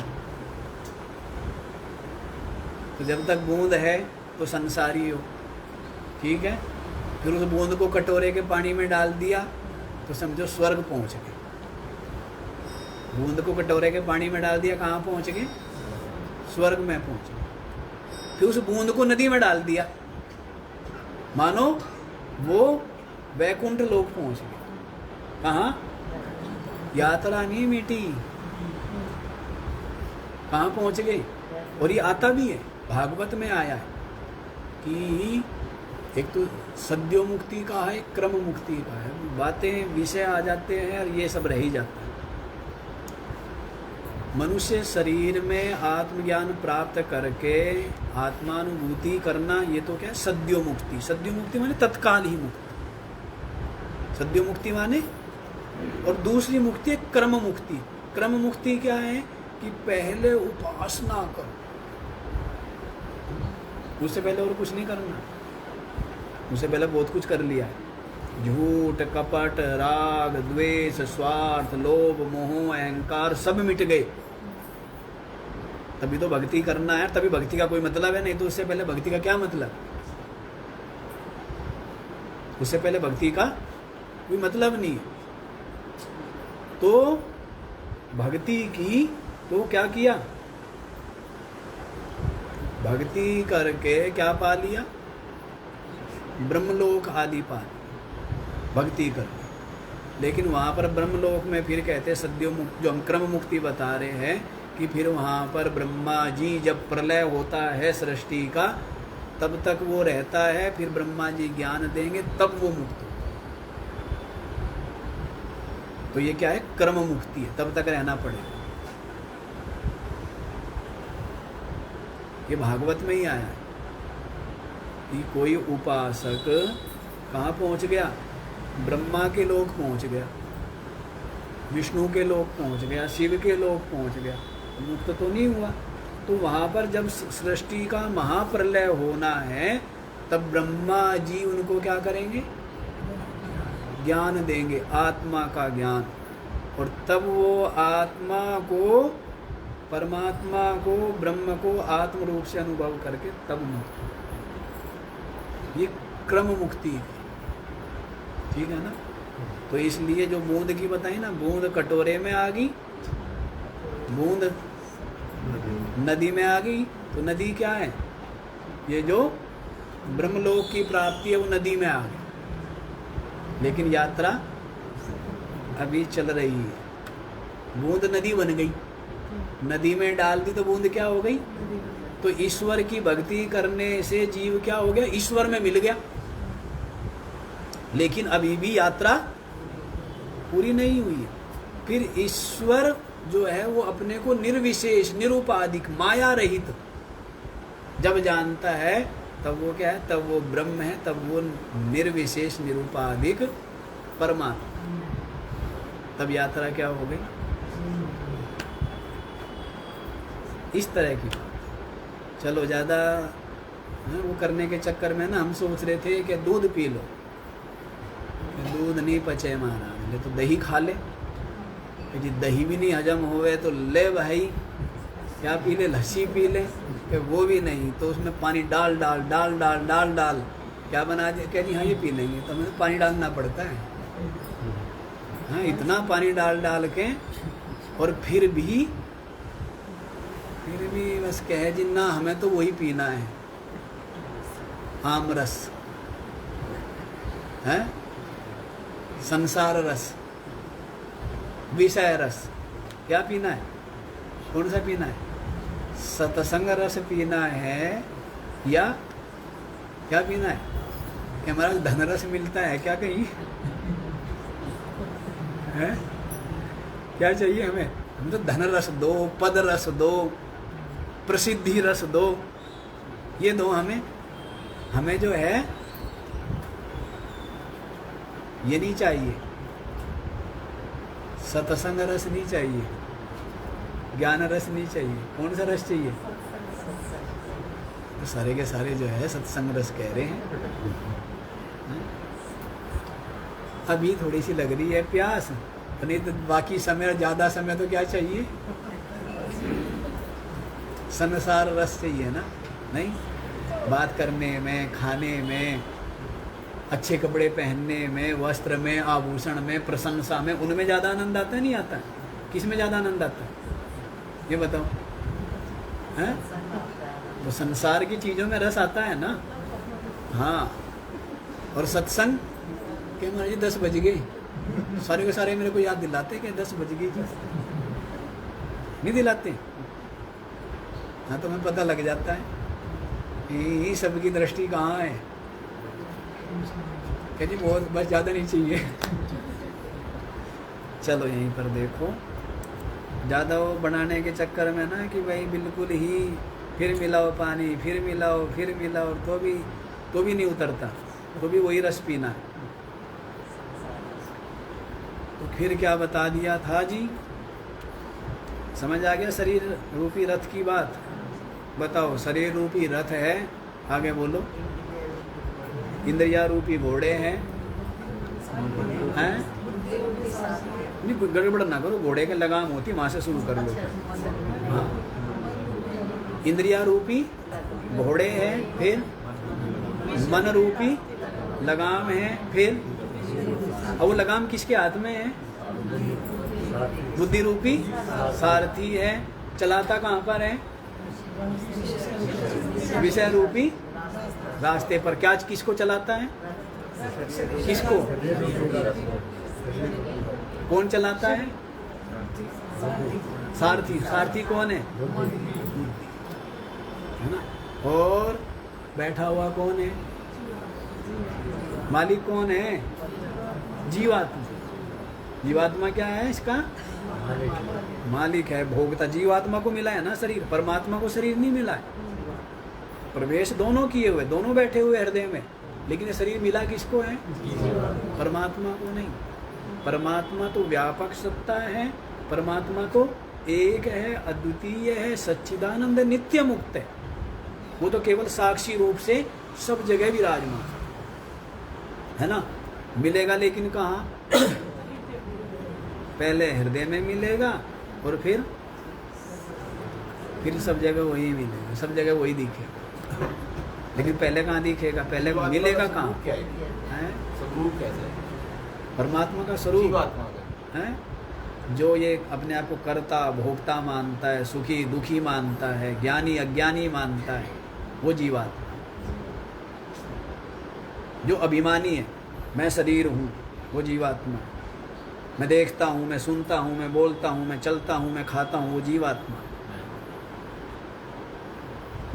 [SPEAKER 1] तो जब तक बूंद है तो संसारी हो, ठीक है। फिर उस बूंद को कटोरे के पानी में डाल दिया तो समझो स्वर्ग पहुंच गए। बूंद को कटोरे के पानी में डाल दिया, कहाँ पहुंच गए? स्वर्ग में पहुंच गए। फिर उस बूंद को नदी में डाल दिया, मानो वो वैकुंठ लोक पहुंच गए। कहाँ? यात्रा नहीं मिटी, कहाँ पहुँच गए। और ये आता भी है, भागवत में आया है कि एक तो सद्यो मुक्ति का है, क्रम मुक्ति का है। बातें विषय आ जाते हैं और ये सब रह ही जाता है। मनुष्य शरीर में आत्मज्ञान प्राप्त करके आत्मानुभूति करना, ये तो क्या है, सद्यो मुक्ति। सद्यो मुक्ति माने तत्काल ही मुक्ति, सद्यो मुक्ति माने। और दूसरी मुक्ति है क्रम मुक्ति। क्रम मुक्ति क्या है कि पहले उपासना करो, उससे पहले और कुछ नहीं करना। उससे पहले बहुत कुछ कर लिया है, झूठ, कपट, राग, द्वेष, स्वार्थ, लोभ, मोह, अहंकार सब मिट गए, तभी तो भक्ति करना है। तभी भक्ति का कोई मतलब है, नहीं तो उससे पहले भक्ति का क्या मतलब। उससे पहले भक्ति का कोई मतलब नहीं है। तो भक्ति की तो क्या किया, भक्ति करके क्या पा लिया, ब्रह्मलोक आदि पा लिया भक्ति करके। लेकिन वहाँ पर ब्रह्मलोक में फिर कहते हैं सद्यो मुक्ति, जो हम क्रम मुक्ति बता रहे हैं कि फिर वहाँ पर ब्रह्मा जी जब प्रलय होता है सृष्टि का, तब तक वो रहता है। फिर ब्रह्मा जी ज्ञान देंगे, तब वो मुक्त हो। तो ये क्या है, क्रम मुक्ति है, तब तक रहना पड़ेगा। ये भागवत में ही आया है कि कोई उपासक कहाँ पहुँच गया, ब्रह्मा के लोक पहुँच गया, विष्णु के लोक पहुँच गया, शिव के लोक पहुँच गया, मुक्त तो नहीं हुआ। तो वहाँ पर जब सृष्टि का महाप्रलय होना है, तब ब्रह्मा जी उनको क्या करेंगे, ज्ञान देंगे, आत्मा का ज्ञान। और तब वो आत्मा को, परमात्मा को, ब्रह्म को आत्म रूप से अनुभव करके तब मुक्त। ये क्रम मुक्ति है, ठीक है ना। तो इसलिए जो बूंद की बताई ना, बूंद कटोरे में आ गई, बूंद नदी में आ गई, तो नदी क्या है, ये जो ब्रह्मलोक की प्राप्ति है वो नदी में आ गई। लेकिन यात्रा अभी चल रही है। बूंद नदी बन गई, नदी में डाल दी तो बूंद क्या हो गई। तो ईश्वर की भक्ति करने से जीव क्या हो गया, ईश्वर में मिल गया। लेकिन अभी भी यात्रा पूरी नहीं हुई है। फिर ईश्वर जो है वो अपने को निर्विशेष, निरुपाधिक, माया रहित जब जानता है, तब वो क्या है, तब वो ब्रह्म है, तब वो निर्विशेष, निरुपाधिक परमात्मा। तब यात्रा क्या हो गई, इस तरह की। चलो ज़्यादा वो करने के चक्कर में ना हम सोच रहे थे कि दूध पी लो, दूध नहीं पचे महाराज, ले तो दही खा ले। यदि दही भी नहीं हजम होवे तो ले भाई क्या पी ले, लस्सी पी ले। कि वो भी नहीं तो उसमें पानी डाल डाल डाल डाल डाल डाल क्या बना दिया, कह दी हाँ ये पी लेंगे, तो हमें पानी डालना पड़ता है। हाँ, इतना पानी डाल डाल के, और फिर भी बस कहे जी ना हमें तो वही पीना है, आम रस है, संसार रस, विषय रस। क्या पीना है, कौन सा पीना है, सत्संग रस पीना है या क्या पीना है। कि हमारा धन रस मिलता है क्या कहीं है, क्या चाहिए हमें, हम तो धन रस दो, पद रस दो, प्रसिद्धि रस दो, ये दो हमें। हमें जो है ये नहीं चाहिए, सत्संग रस नहीं चाहिए, ज्ञान रस नहीं चाहिए। कौन सा रस चाहिए, तो सारे के सारे जो है सत्संग रस कह रहे हैं। अभी थोड़ी सी लग रही है प्यास, नहीं तो बाकी समय, ज़्यादा समय तो क्या चाहिए, संसार रस चाहिए ना। नहीं, बात करने में, खाने में, अच्छे कपड़े पहनने में, वस्त्र में, आभूषण में, प्रशंसा में, उनमें ज़्यादा आनंद आता है नहीं आता, किस में ज़्यादा आनंद आता है ये बताओ हैं। तो संसार की चीज़ों में रस आता है ना। हाँ, और सत्संग के महाराज जी 10 बज गए, सारे के सारे मेरे को याद दिलाते कि 10 बज गई, नहीं दिलाते हाँ, तुम्हें पता लग जाता है ये सबकी दृष्टि कहाँ है। कह जी बहुत, बस ज़्यादा नहीं चाहिए। चलो यहीं पर देखो, ज़्यादा वो बनाने के चक्कर में ना कि भाई बिल्कुल ही फिर मिलाओ पानी, फिर मिलाओ, फिर मिलाओ, तो भी नहीं उतरता, तो भी वही रस पीना है। तो फिर क्या बता दिया था जी, समझ आ गया शरीर रूपी रथ की बात। बताओ, शरीर रूपी रथ है, आगे बोलो। इंद्रिया रूपी घोड़े हैं, नहीं गड़बड़ ना करो, घोड़े के लगाम होती वहां से शुरू कर लो। हाँ, इंद्रिया रूपी घोड़े हैं, फिर मन रूपी लगाम है, फिर और वो लगाम किसके हाथ में है? बुद्धि रूपी सारथी है। चलाता कहाँ पर है? विषय रूपी रास्ते पर। क्या किसको चलाता है? किसको? कौन चलाता है? सारथी। सारथी कौन है? है ना। और बैठा हुआ कौन है? मालिक कौन है? जीवात्मा। जीवात्मा क्या है इसका? मालिक है, भोगता। जीवात्मा को मिला है ना शरीर, परमात्मा को शरीर नहीं मिला है। प्रवेश दोनों किए हुए, दोनों बैठे हुए हृदय में, लेकिन ये शरीर मिला किसको है? परमात्मा को नहीं। परमात्मा तो व्यापक सत्ता है, परमात्मा तो एक है, अद्वितीय है, सच्चिदानंद, नित्य मुक्त है। वो तो केवल साक्षी रूप से सब जगह विराजमान है ना। मिलेगा लेकिन कहाँ? पहले हृदय में मिलेगा और फिर सब जगह वही मिलेगा, सब जगह वही दिखेगा। लेकिन पहले कहाँ दिखेगा? पहले मिलेगा कहाँ?
[SPEAKER 2] स्वरूप कैसे?
[SPEAKER 1] परमात्मा का स्वरूप है, जो ये अपने आप को कर्ता भोक्ता मानता है, सुखी दुखी मानता है, ज्ञानी अज्ञानी मानता है, वो जीवात्मा। जो अभिमानी है, मैं शरीर हूँ, वो जीवात्मा। मैं देखता हूँ, मैं सुनता हूँ, मैं बोलता हूँ, मैं चलता हूँ, मैं खाता हूँ, वो जीवात्मा।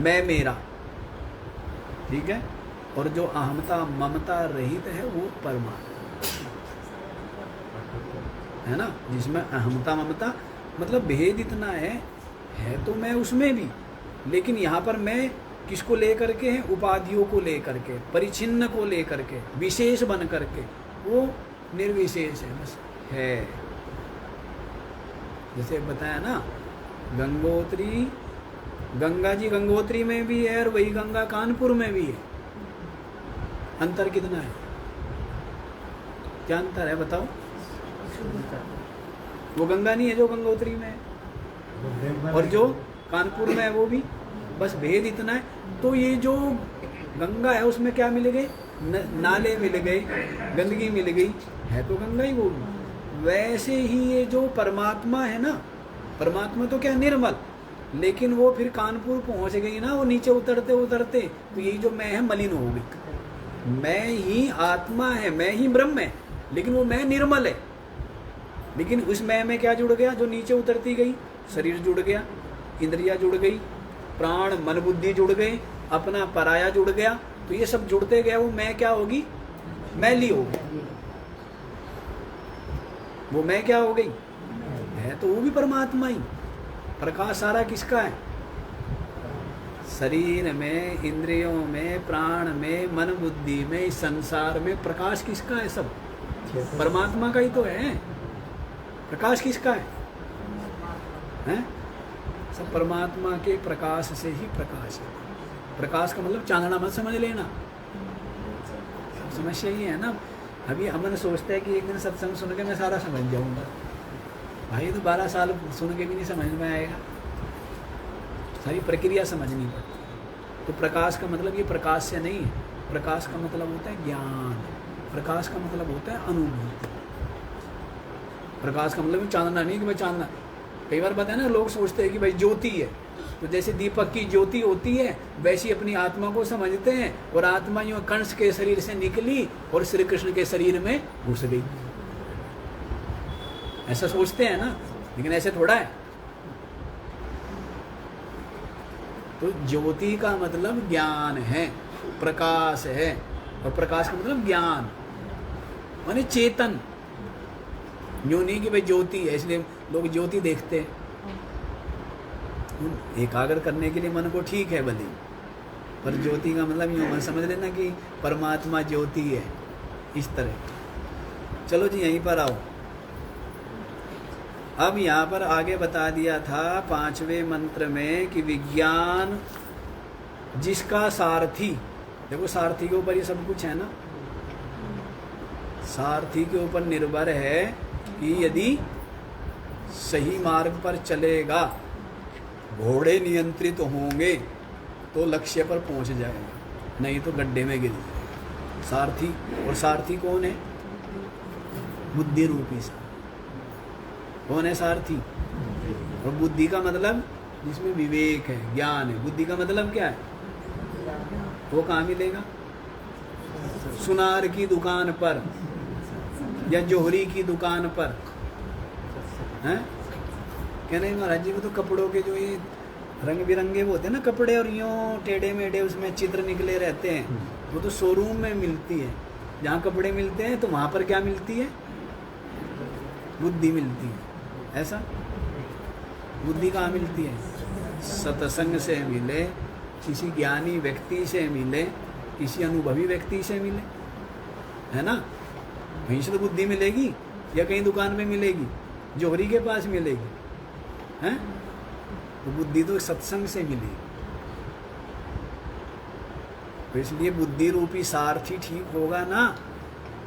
[SPEAKER 1] मैं मेरा, ठीक है। और जो अहमता ममता रहित है वो परमात्मा है ना, जिसमें अहमता ममता मतलब भेद इतना है तो मैं उसमें भी, लेकिन यहाँ पर मैं किसको लेकर के है? उपाधियों को लेकर के, परिचिन्न को लेकर के, विशेष बन करके। वो निर्विशेष है, बस है। जैसे बताया ना, गंगोत्री, गंगा जी गंगोत्री में भी है और वही गंगा कानपुर में भी है। अंतर कितना है? क्या अंतर है बताओ? वो गंगा नहीं है जो गंगोत्री में है, और जो कानपुर में है वो भी, बस भेद इतना है। तो ये जो गंगा है उसमें क्या मिल गए? नाले मिल गए, गंदगी मिल गई, है तो गंगा ही वो भी। वैसे ही ये जो परमात्मा है ना, परमात्मा तो क्या निर्मल, लेकिन वो फिर कानपुर पहुंच गई ना, वो नीचे उतरते उतरते तो यही जो मैं है मलिन हो गई। मैं ही आत्मा है, मैं ही ब्रह्म है, लेकिन वो मैं निर्मल है। लेकिन उस मैं में क्या जुड़ गया? जो नीचे उतरती गई, शरीर जुड़ गया, इंद्रिया जुड़ गई, प्राण मन बुद्धि जुड़ गए, अपना पराया जुड़ गया। तो ये सब जुड़ते गया, वो मैं क्या होगी? मैली हो गई। वो मैं क्या हो गई? है तो वो भी परमात्मा ही। प्रकाश सारा किसका है? शरीर में, इंद्रियों में, प्राण में, मन बुद्धि में, इस संसार में प्रकाश किसका है? सब परमात्मा का ही तो है। प्रकाश किसका है? हैं? सब परमात्मा के प्रकाश से ही प्रकाश है। प्रकाश का मतलब चांदना मत समझ लेना। समस्या ये है ना, अभी अमन सोचता है कि एक दिन सत्संग सुन के मैं सारा समझ जाऊंगा। भाई तो 12 साल सुन के भी नहीं समझ में आएगा, सारी प्रक्रिया समझनी पड़ती। तो प्रकाश का मतलब ये प्रकाश से नहीं है। प्रकाश का मतलब होता है ज्ञान, प्रकाश का मतलब होता है अनुभूति। प्रकाश का मतलब चांदना नहीं कि भाई चांदना। कई बार बताया ना, लोग सोचते हैं कि भाई ज्योति है, तो जैसे दीपक की ज्योति होती है वैसी अपनी आत्मा को समझते हैं, और आत्मा यूँ कंस के शरीर से निकली और श्री कृष्ण के शरीर में घुस गई, ऐसा सोचते हैं ना। लेकिन ऐसे थोड़ा है। तो ज्योति का मतलब ज्ञान है, प्रकाश है, और प्रकाश का मतलब ज्ञान माने चेतन। यूं नहीं कि भाई ज्योति है इसलिए लोग ज्योति देखते हैं। एकाग्र करने के लिए मन को ठीक है भले, पर ज्योति का मतलब यूं मत समझ लेना कि परमात्मा ज्योति है, इस तरह। चलो जी यहीं पर आओ। अब यहाँ पर आगे बता दिया था 5वें मंत्र में कि विज्ञान जिसका सारथी, देखो सारथी के ऊपर ये सब कुछ है ना, सारथी के ऊपर निर्भर है कि यदि सही मार्ग पर चलेगा, घोड़े नियंत्रित होंगे तो लक्ष्य पर पहुंच जाएगा, नहीं तो गड्ढे में गिर जाएगा। सारथी, और सारथी कौन है? बुद्धि रूपी सारथी। कौन है सारथी? और बुद्धि का मतलब जिसमें विवेक है, ज्ञान है। बुद्धि का मतलब क्या है? वो कहाँ मिलेगा? सुनार की दुकान पर या जोहरी की दुकान पर, हैं? क्या नहीं महाराज जी, वो तो कपड़ों के जो ये रंग बिरंगे वो होते हैं ना कपड़े, और यूँ टेढ़े मेढ़े उसमें चित्र निकले रहते हैं, वो तो शोरूम में मिलती है। जहाँ कपड़े मिलते हैं तो वहाँ पर क्या मिलती है? बुद्धि मिलती है। ऐसा बुद्धि कहाँ मिलती है? सत्संग से मिले, किसी ज्ञानी व्यक्ति से मिले, किसी अनुभवी व्यक्ति से मिले, है ना? कहीं से तो बुद्धि मिलेगी, या कहीं दुकान में मिलेगी, जोहरी के पास मिलेगी, हैं? तो बुद्धि तो सत्संग से मिलेगी। तो इसलिए बुद्धि रूपी सारथी ठीक होगा ना,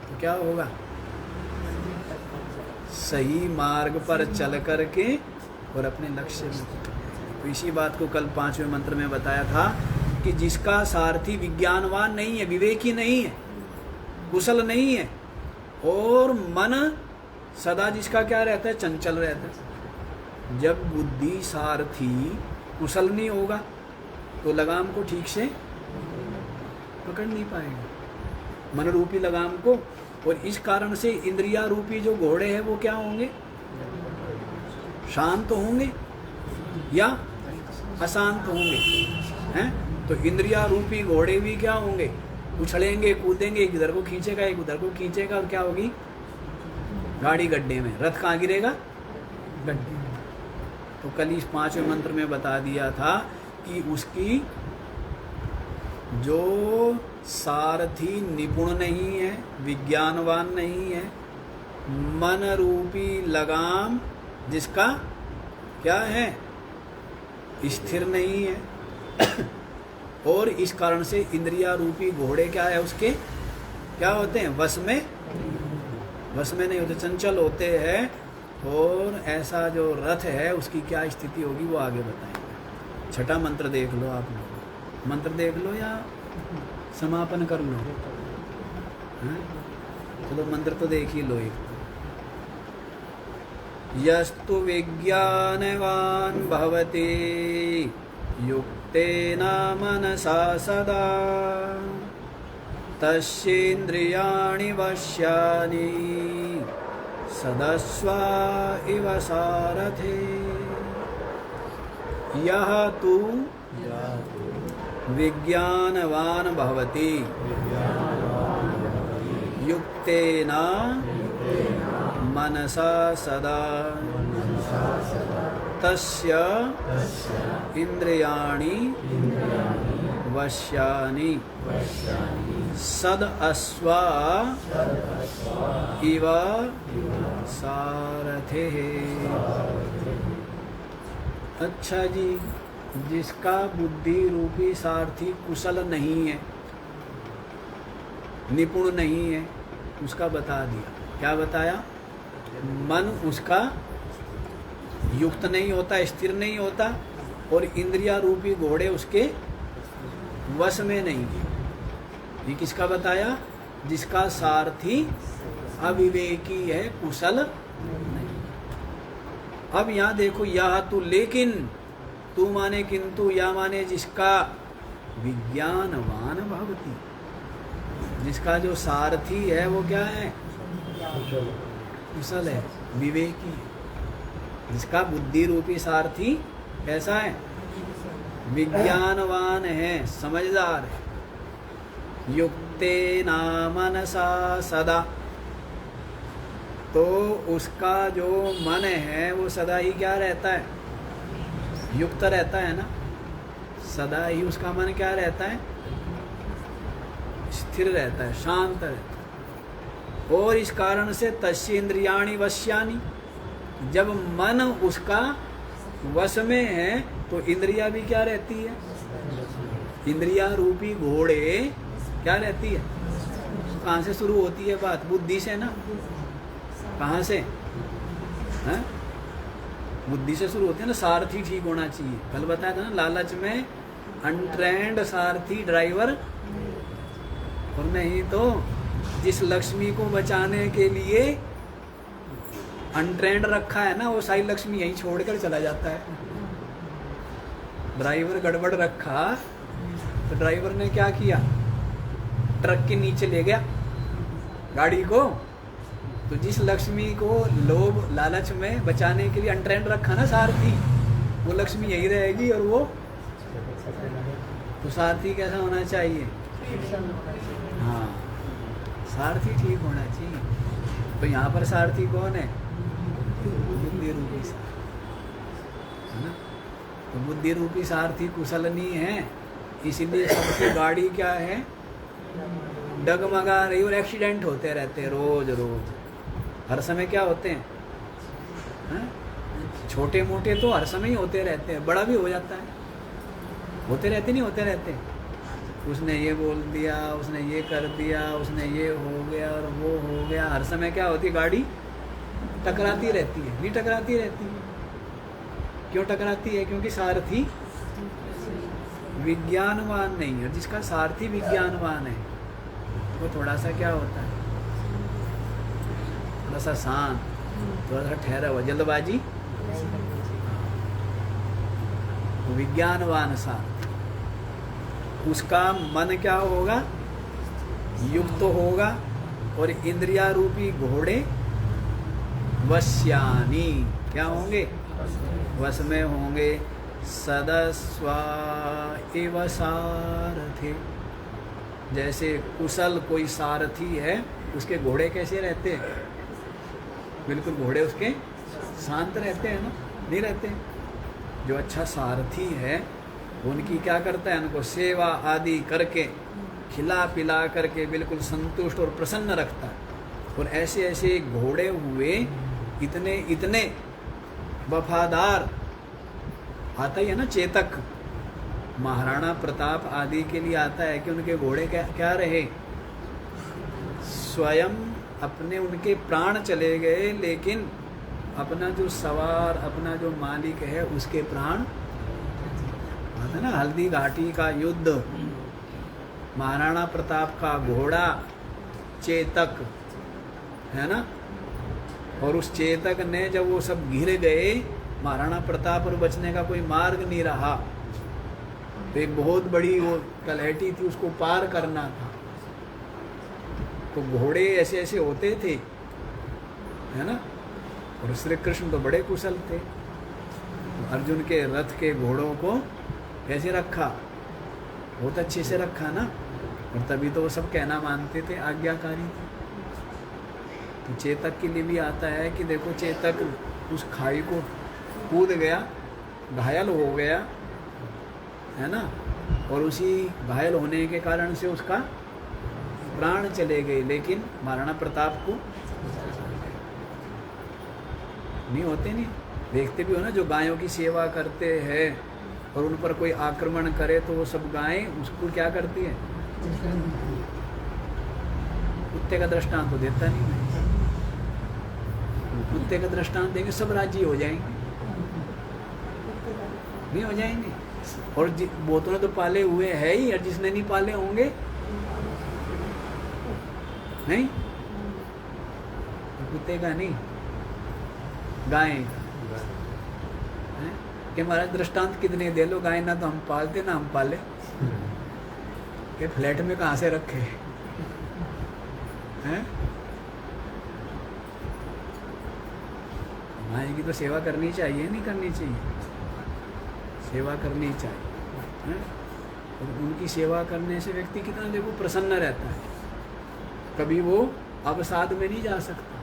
[SPEAKER 1] तो क्या होगा? सही मार्ग पर चल करके और अपने लक्ष्य में। तो इसी बात को कल 5वें मंत्र में बताया था कि जिसका सारथी विज्ञानवान नहीं है, विवेकी नहीं है, कुशल नहीं है, और मन सदा जिसका क्या रहता है? चंचल रहता है। जब बुद्धि सारथी कुशल नहीं होगा तो लगाम को ठीक से पकड़ नहीं पाएगा, मन रूपी लगाम को। और इस कारण से इंद्रिया रूपी जो घोड़े हैं वो क्या होंगे? शांत होंगे या अशांत होंगे, हैं? तो इंद्रिया रूपी घोड़े भी क्या होंगे? उछलेंगे, कूदेंगे, एक इधर को खींचेगा, एक उधर को खींचेगा, और क्या होगी? गाड़ी गड्ढे में। रथ कहाँ गिरेगा? गड्ढे में। तो कल इस 5वें मंत्र में बता दिया था कि उसकी जो सारथी निपुण नहीं है, विज्ञानवान नहीं है, मन रूपी लगाम जिसका क्या है? स्थिर नहीं है, और इस कारण से इंद्रिया रूपी घोड़े क्या है? उसके क्या होते हैं? वश में नहीं होते, चंचल होते हैं। और ऐसा जो रथ है उसकी क्या स्थिति होगी वो आगे बताएंगे। छठा मंत्र देख लो आप लोग, मंत्र देख लो या समापन कर लो, हैं? चलो मंत्र तो देख ही लो एक। यस्तु विज्ञानवान भवति युक्तेन मनसा सदा तस्येन्द्रियाणि वश्यानि सदस्वा इव सारथे। यह तु विज्ञानवान भवति युक्तेन मनसा सदा तस्य इंद्रियाणि वश्यानि सद अस्वा इव सारथे। अच्छा जी, जिसका बुद्धि रूपी सारथी कुशल नहीं है, निपुण नहीं है, उसका बता दिया। क्या बताया? मन उसका युक्त नहीं होता, स्थिर नहीं होता, और इंद्रिया रूपी घोड़े उसके वश में नहीं है। ये किसका बताया? जिसका सारथी अविवेकी है, कुशल नहीं। अब यहाँ देखो, यह तू, लेकिन, तू माने किंतु, या माने जिसका विज्ञानवान भवति, जिसका जो सारथी है वो क्या है? कुशल है, विवेकी है। जिसका बुद्धि रूपी सारथी कैसा है? विज्ञानवान है, समझदार है। युक्तेना मनसा सदा, तो उसका जो मन है वो सदा ही क्या रहता है? युक्त रहता है ना। सदा ही उसका मन क्या रहता है? स्थिर रहता है, शांत रहता है। और इस कारण से तस्य इंद्रियाणि वश्यानि, जब मन उसका वश में है तो इंद्रिया भी क्या रहती है? इंद्रिया रूपी घोड़े क्या रहती है? कहाँ से शुरू होती है बात? बुद्धि से ना। कहाँ से? हैं? बुद्धि से शुरू होती है ना। सारथी ठीक होना चाहिए। कल बताया था ना, लालच में अनट्रेंड सारथी ड्राइवर, और नहीं तो जिस लक्ष्मी को बचाने के लिए अनट्रेंड रखा है ना, वो सारी लक्ष्मी यहीं छोड़कर चला जाता है। ड्राइवर गड़बड़ रखा तो ड्राइवर ने क्या किया? ट्रक के नीचे ले गया गाड़ी को। तो जिस लक्ष्मी को लोभ लालच में बचाने के लिए अनट्रेंड रखा ना सारथी, वो लक्ष्मी यही रहेगी। और वो तो सारथी कैसा होना चाहिए? हाँ, सारथी ठीक होना चाहिए। तो यहाँ पर सारथी कौन है? बुद्धि रूपी सारथी है ना। तो बुद्धि रूपी सारथी कुशलनी है, इसीलिए सबकी गाड़ी क्या है? डगमगा रही। और एक्सीडेंट होते रहते हैं रोज रोज, हर समय क्या होते हैं? छोटे मोटे तो हर समय ही होते रहते हैं, बड़ा भी हो जाता है। होते रहते नहीं होते रहते। उसने ये बोल दिया, उसने ये कर दिया, उसने ये हो गया और वो हो गया। हर समय क्या होती है? गाड़ी टकराती रहती है। नहीं टकराती रहती है? क्यों टकराती है? क्योंकि सारथी विज्ञानवान नहीं है। जिसका सारथी विज्ञानवान है वो थोड़ा सा क्या होता है? थोड़ा सा शांत, थोड़ा सा ठहरा हुआ, जल्दबाजी। विज्ञानवान सारथी, उसका मन क्या होगा? युक्त होगा। और इंद्रिया रूपी घोड़े वश्यानी क्या होंगे? वश में होंगे। सदस्वा एव सारथि, जैसे कुशल कोई सारथी है, उसके घोड़े कैसे रहते हैं? बिल्कुल घोड़े उसके शांत रहते हैं ना। नहीं रहते? जो अच्छा सारथी है उनकी क्या करता है? उनको सेवा आदि करके, खिला पिला करके बिल्कुल संतुष्ट और प्रसन्न रखता है। और ऐसे ऐसे घोड़े हुए इतने इतने वफादार। आता ही है ना चेतक, महाराणा प्रताप आदि के लिए आता है कि उनके घोड़े क्या रहे? स्वयं अपने उनके प्राण चले गए, लेकिन अपना जो सवार, अपना जो मालिक है, उसके प्राण। आता ना हल्दी घाटी का युद्ध, महाराणा प्रताप का घोड़ा चेतक है ना। और उस चेतक ने जब वो सब घिर गए, महाराणा प्रताप पर बचने का कोई मार्ग नहीं रहा, तो एक बहुत बड़ी वो तलहटी थी, उसको पार करना था। तो घोड़े ऐसे ऐसे होते थे है ना। और श्री कृष्ण तो बड़े कुशल थे, तो अर्जुन के रथ के घोड़ों को कैसे रखा? बहुत अच्छे से रखा ना। और तभी तो वो सब कहना मानते थे, आज्ञाकारी थे। तो चेतक के लिए भी आता है कि देखो चेतक उस खाई को कूद गया, घायल हो गया है ना। और उसी घायल होने के कारण से उसका प्राण चले गए, लेकिन महाराणा प्रताप को नहीं होते। नहीं देखते भी हो ना, जो गायों की सेवा करते हैं और उन पर कोई आक्रमण करे तो वो सब गायें उसको क्या करती है? कुत्ते का दृष्टांत तो देता नहीं। कुत्ते का दृष्टांत देंगे सब राजी हो जाएंगे? नहीं हो जाएंगे। और बहुतों ने तो पाले हुए है ही, और जिसने नहीं पाले होंगे नहीं। तो कुत्ते का नहीं, गाय का कि हमारा दृष्टांत कितने दे लो, गाय ना तो हम पालते ना हम पाले, कि फ्लैट में कहाँ से रखे हैं। गाय की तो सेवा करनी चाहिए, नहीं करनी चाहिए? सेवा करनी चाहिए। हैं? और उनकी सेवा करने से व्यक्ति कितना देखो प्रसन्न रहता है, कभी वो अवसाद में नहीं जा सकता,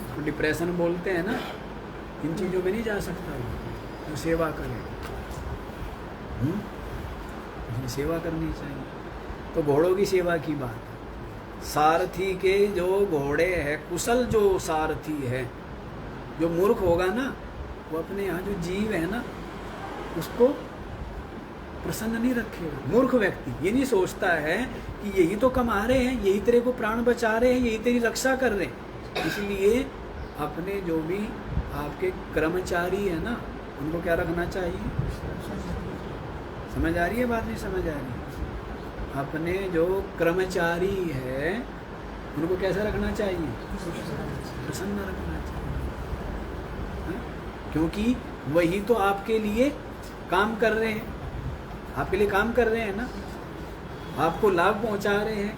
[SPEAKER 1] तो डिप्रेशन बोलते हैं ना, इन चीज़ों में नहीं जा सकता वो सेवा करे। इसलिए सेवा करनी चाहिए। तो घोड़ों की सेवा की बात है। सारथी के जो घोड़े हैं, कुशल जो सारथी है, जो मूर्ख होगा ना, वो अपने यहाँ जो जीव है ना उसको प्रसन्न नहीं रखेगा। मूर्ख व्यक्ति ये नहीं सोचता है कि यही तो कमा रहे हैं, यही तेरे को प्राण बचा रहे हैं, यही तेरी रक्षा कर रहे हैं। इसलिए अपने जो भी आपके कर्मचारी है ना, उनको क्या रखना चाहिए? समझ आ रही है बात? नहीं समझ आ रही? अपने जो कर्मचारी है उनको कैसा रखना चाहिए? प्रसन्न रखना चाहिए, है? क्योंकि वही तो आपके लिए काम कर रहे हैं, आपके लिए काम कर रहे हैं ना, आपको लाभ पहुंचा रहे हैं,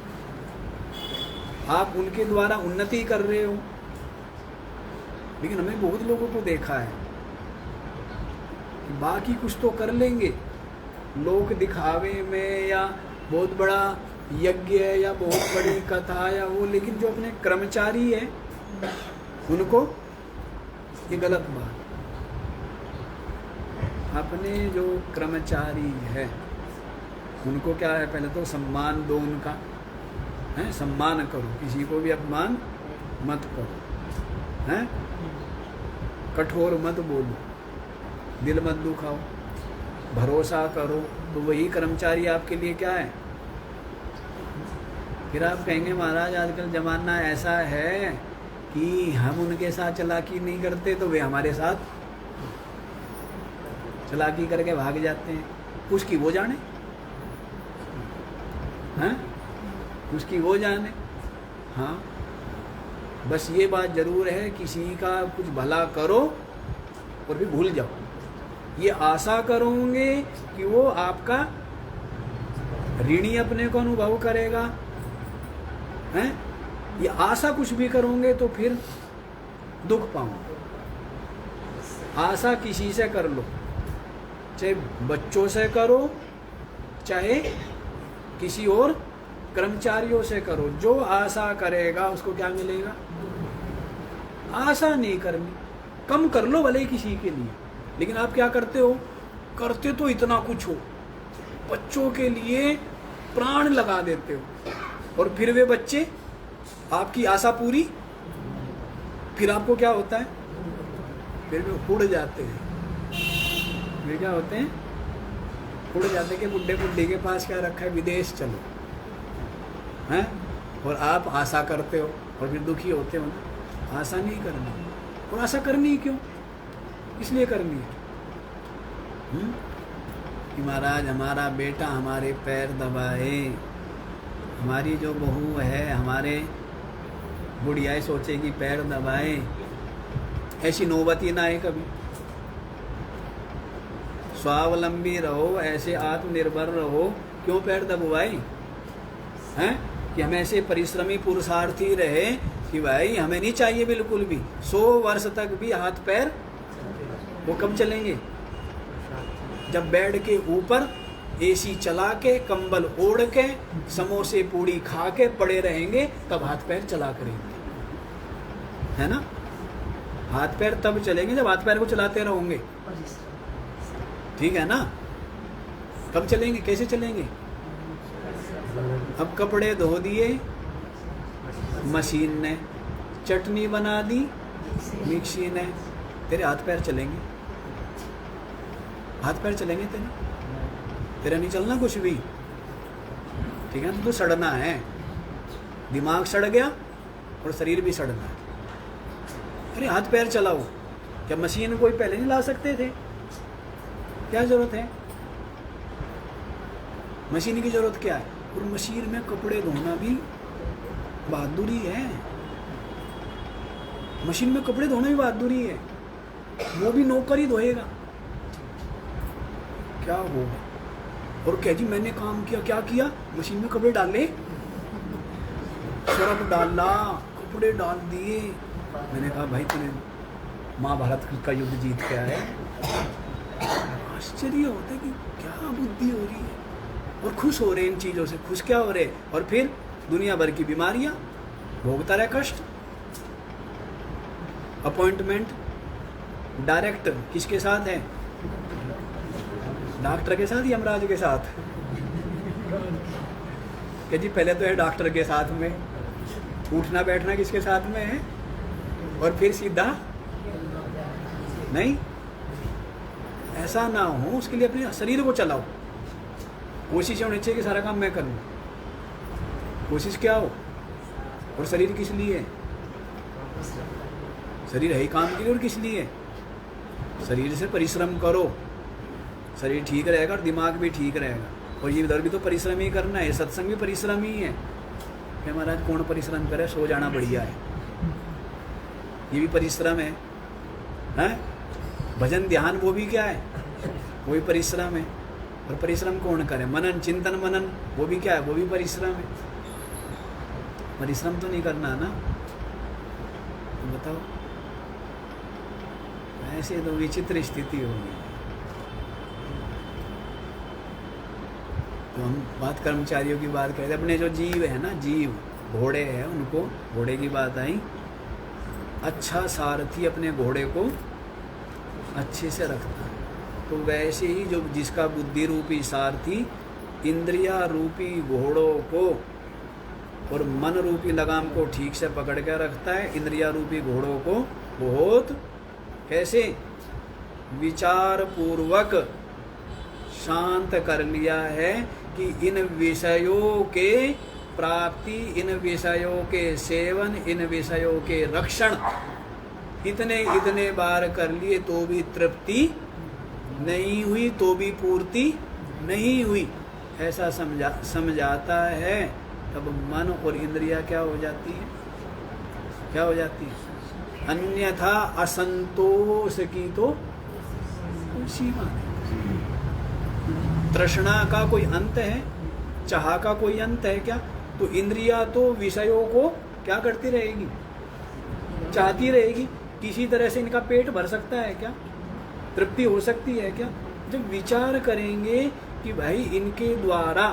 [SPEAKER 1] आप उनके द्वारा उन्नति कर रहे हो। लेकिन हमें बहुत लोगों को देखा है कि बाकी कुछ तो कर लेंगे लोक दिखावे में, या बहुत बड़ा यज्ञ या बहुत बड़ी कथा या वो, लेकिन जो अपने कर्मचारी है उनको, ये गलत बात। अपने जो कर्मचारी है उनको क्या है, पहले तो सम्मान दो उनका, है? सम्मान करो, किसी को भी अपमान मत करो, हैं? कठोर मत बोलो, दिल मत दुखाओ, भरोसा करो। तो वही कर्मचारी आपके लिए क्या है? फिर आप कहेंगे महाराज आजकल ज़माना ऐसा है कि हम उनके साथ चालाकी नहीं करते तो वे हमारे साथ चालाकी करके भाग जाते हैं। उसकी वो जाने, हैं? उसकी वो जाने। हाँ, बस ये बात ज़रूर है, किसी का कुछ भला करो और भी भूल जाओ। ये आशा करोगे कि वो आपका ऋणी अपने को अनुभव करेगा, हैं? ये आशा कुछ भी करोगे तो फिर दुख पाओगे। आशा किसी से कर लो, चाहे बच्चों से करो, चाहे किसी और कर्मचारियों से करो, जो आशा करेगा उसको क्या मिलेगा? आशा नहीं करनी, कम कर लो भले किसी के लिए, लेकिन आप क्या करते हो? करते तो इतना कुछ हो, बच्चों के लिए प्राण लगा देते हो, और फिर वे बच्चे आपकी आशा पूरी, फिर आपको क्या होता है? फिर वे उड़ जाते हैं। वे क्या होते हैं? उड़ जाते कि बुड्ढे बुड्ढी के पास क्या रखा है, विदेश चलो, हैं? और आप आशा करते हो और फिर दुखी होते हो ना। आशा नहीं करनी, और आशा करनी क्यों? इसलिए करनी है कि महाराज हमारा बेटा हमारे पैर दबाए, हमारी जो बहू है हमारे बुढ़िया सोचेगी पैर दबाए, ऐसी नौबत ही ना आए कभी। स्वावलंबी रहो, ऐसे आत्मनिर्भर रहो, क्यों पैर दबवाए? हैं? कि हम ऐसे परिश्रमी पुरुषार्थी रहे कि भाई हमें नहीं चाहिए बिल्कुल भी, 100 वर्ष तक भी हाथ पैर वो कब चलेंगे? जब बेड के ऊपर एसी चला के, कंबल ओढ़ के, समोसे पूड़ी खा के पड़े रहेंगे, तब हाथ पैर चला करेंगे, है ना? हाथ पैर तब चलेंगे जब हाथ पैर को चलाते रहोगे, ठीक है ना? कब चलेंगे? कैसे चलेंगे? अब कपड़े धो दिए मशीन ने, चटनी बना दी मिक्सी ने, तेरे हाथ पैर चलेंगे? हाथ पैर चलेंगे तेरे नहीं चलना कुछ भी, ठीक है? तो सड़ना है, दिमाग सड़ गया और शरीर भी सड़ना है। अरे हाथ पैर चलाओ, क्या मशीन कोई पहले नहीं ला सकते थे? क्या जरूरत है? मशीन की जरूरत क्या है? और मशीन में कपड़े धोना भी बहादुरी है, मशीन में कपड़े धोना भी बहादुरी है, वो भी नौकर ही धोएगा, क्या होगा? और कह जी मैंने काम किया, क्या किया? मशीन में कपड़े डाले, सर्फ डाला, कपड़े डाल दिए। मैंने कहा भाई तूने महाभारत का युद्ध जीत के आया, आश्चर्य होता है कि क्या बुद्धि हो रही है, और खुश हो रहे इन चीज़ों से। खुश क्या हो रहे, और फिर दुनिया भर की बीमारियां, भोगता रहे कष्ट। अपॉइंटमेंट डायरेक्ट किसके साथ है, डॉक्टर के साथ, यमराज के साथ? कि जी पहले तो है डॉक्टर के साथ में, उठना बैठना किसके साथ में है, और फिर सीधा नहीं। ऐसा ना हो, उसके लिए अपने शरीर को चलाओ। कोशिश होनी चाहिए कि सारा काम मैं करूँ, कोशिश क्या हो। और शरीर किस लिए है? शरीर है ही काम के लिए, और किस लिए? शरीर से परिश्रम करो, शरीर ठीक रहेगा और दिमाग भी ठीक रहेगा। और ये इधर भी तो परिश्रम ही करना है, सत्संग भी परिश्रम ही है। क्या महाराज कौन परिश्रम करे, सो जाना बढ़िया है, ये भी परिश्रम है, हैं? भजन ध्यान वो भी क्या है, वो भी परिश्रम है। और परिश्रम कौन करे, मनन चिंतन मनन, वो भी क्या है, वो भी परिश्रम है। परिश्रम तो नहीं करना ना, तो बताओ। ऐसे तो विचित्र स्थिति होगी। तो हम बात कर्मचारियों की बात करें, अपने जो जीव है ना, जीव घोड़े हैं, उनको घोड़े की बात आई। अच्छा सारथी अपने घोड़े को अच्छे से रखता है, तो वैसे ही जो जिसका बुद्धि रूपी सारथी इंद्रिया रूपी घोड़ों को और मन रूपी लगाम को ठीक से पकड़ के रखता है, इंद्रिया रूपी घोड़ों को बहुत कैसे विचार पूर्वक शांत कर लिया है कि इन विषयों के प्राप्ति, इन विषयों के सेवन, इन विषयों के रक्षण इतने बार कर लिए तो भी तृप्ति नहीं हुई, तो भी पूर्ति नहीं हुई, ऐसा समझाता है। तब मन और इंद्रिया क्या हो जाती है, क्या हो जाती है? अन्यथा असंतोष की तो सीमा नहीं। तृष्णा का कोई अंत है, चाह का कोई अंत है क्या? तो इंद्रिया तो विषयों को क्या करती रहेगी, चाहती रहेगी। किसी तरह से इनका पेट भर सकता है क्या, तृप्ति हो सकती है क्या? जब विचार करेंगे कि भाई इनके द्वारा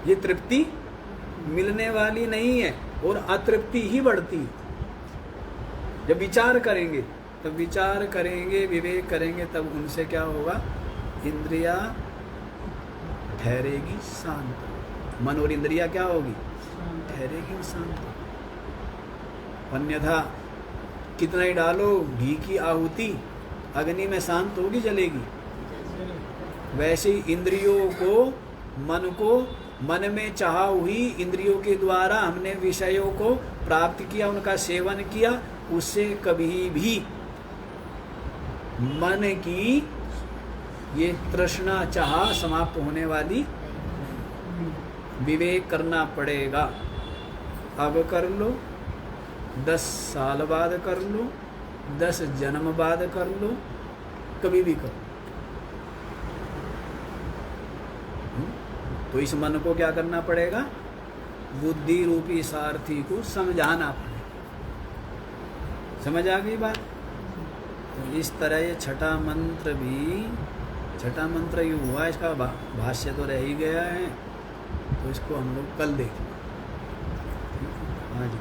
[SPEAKER 1] ये तृप्ति मिलने वाली नहीं है और अतृप्ति ही बढ़ती है, जब विचार करेंगे, तब विचार करेंगे, विवेक करेंगे, तब उनसे क्या होगा, इंद्रिया ठहरेगी शांत, मन और इंद्रिया क्या होगी, ठहरेगी शांत। अन्यथा कितना ही डालो घी की आहुति, अग्नि में शांत होगी, जलेगी। वैसे ही इंद्रियों को, मन को, मन में चाह हुई इंद्रियों के द्वारा हमने विषयों को प्राप्त किया, उनका सेवन किया, उससे कभी भी मन की ये तृष्णा चाह समाप्त होने वाली। विवेक करना पड़ेगा। अब कर लो, 10 साल बाद कर लो, 10 जन्म बाद कर लो, कभी भी करो। तो इस मन को क्या करना पड़ेगा, बुद्धि रूपी सारथी को समझाना पड़ेगा। समझ आ गई बात? तो इस तरह ये छठा मंत्र भी, छठा मंत्र ही हुआ, इसका भाष्य तो रह ही गया है, तो इसको हम लोग कल देखेंगे। हाँ जी।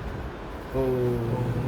[SPEAKER 1] ओम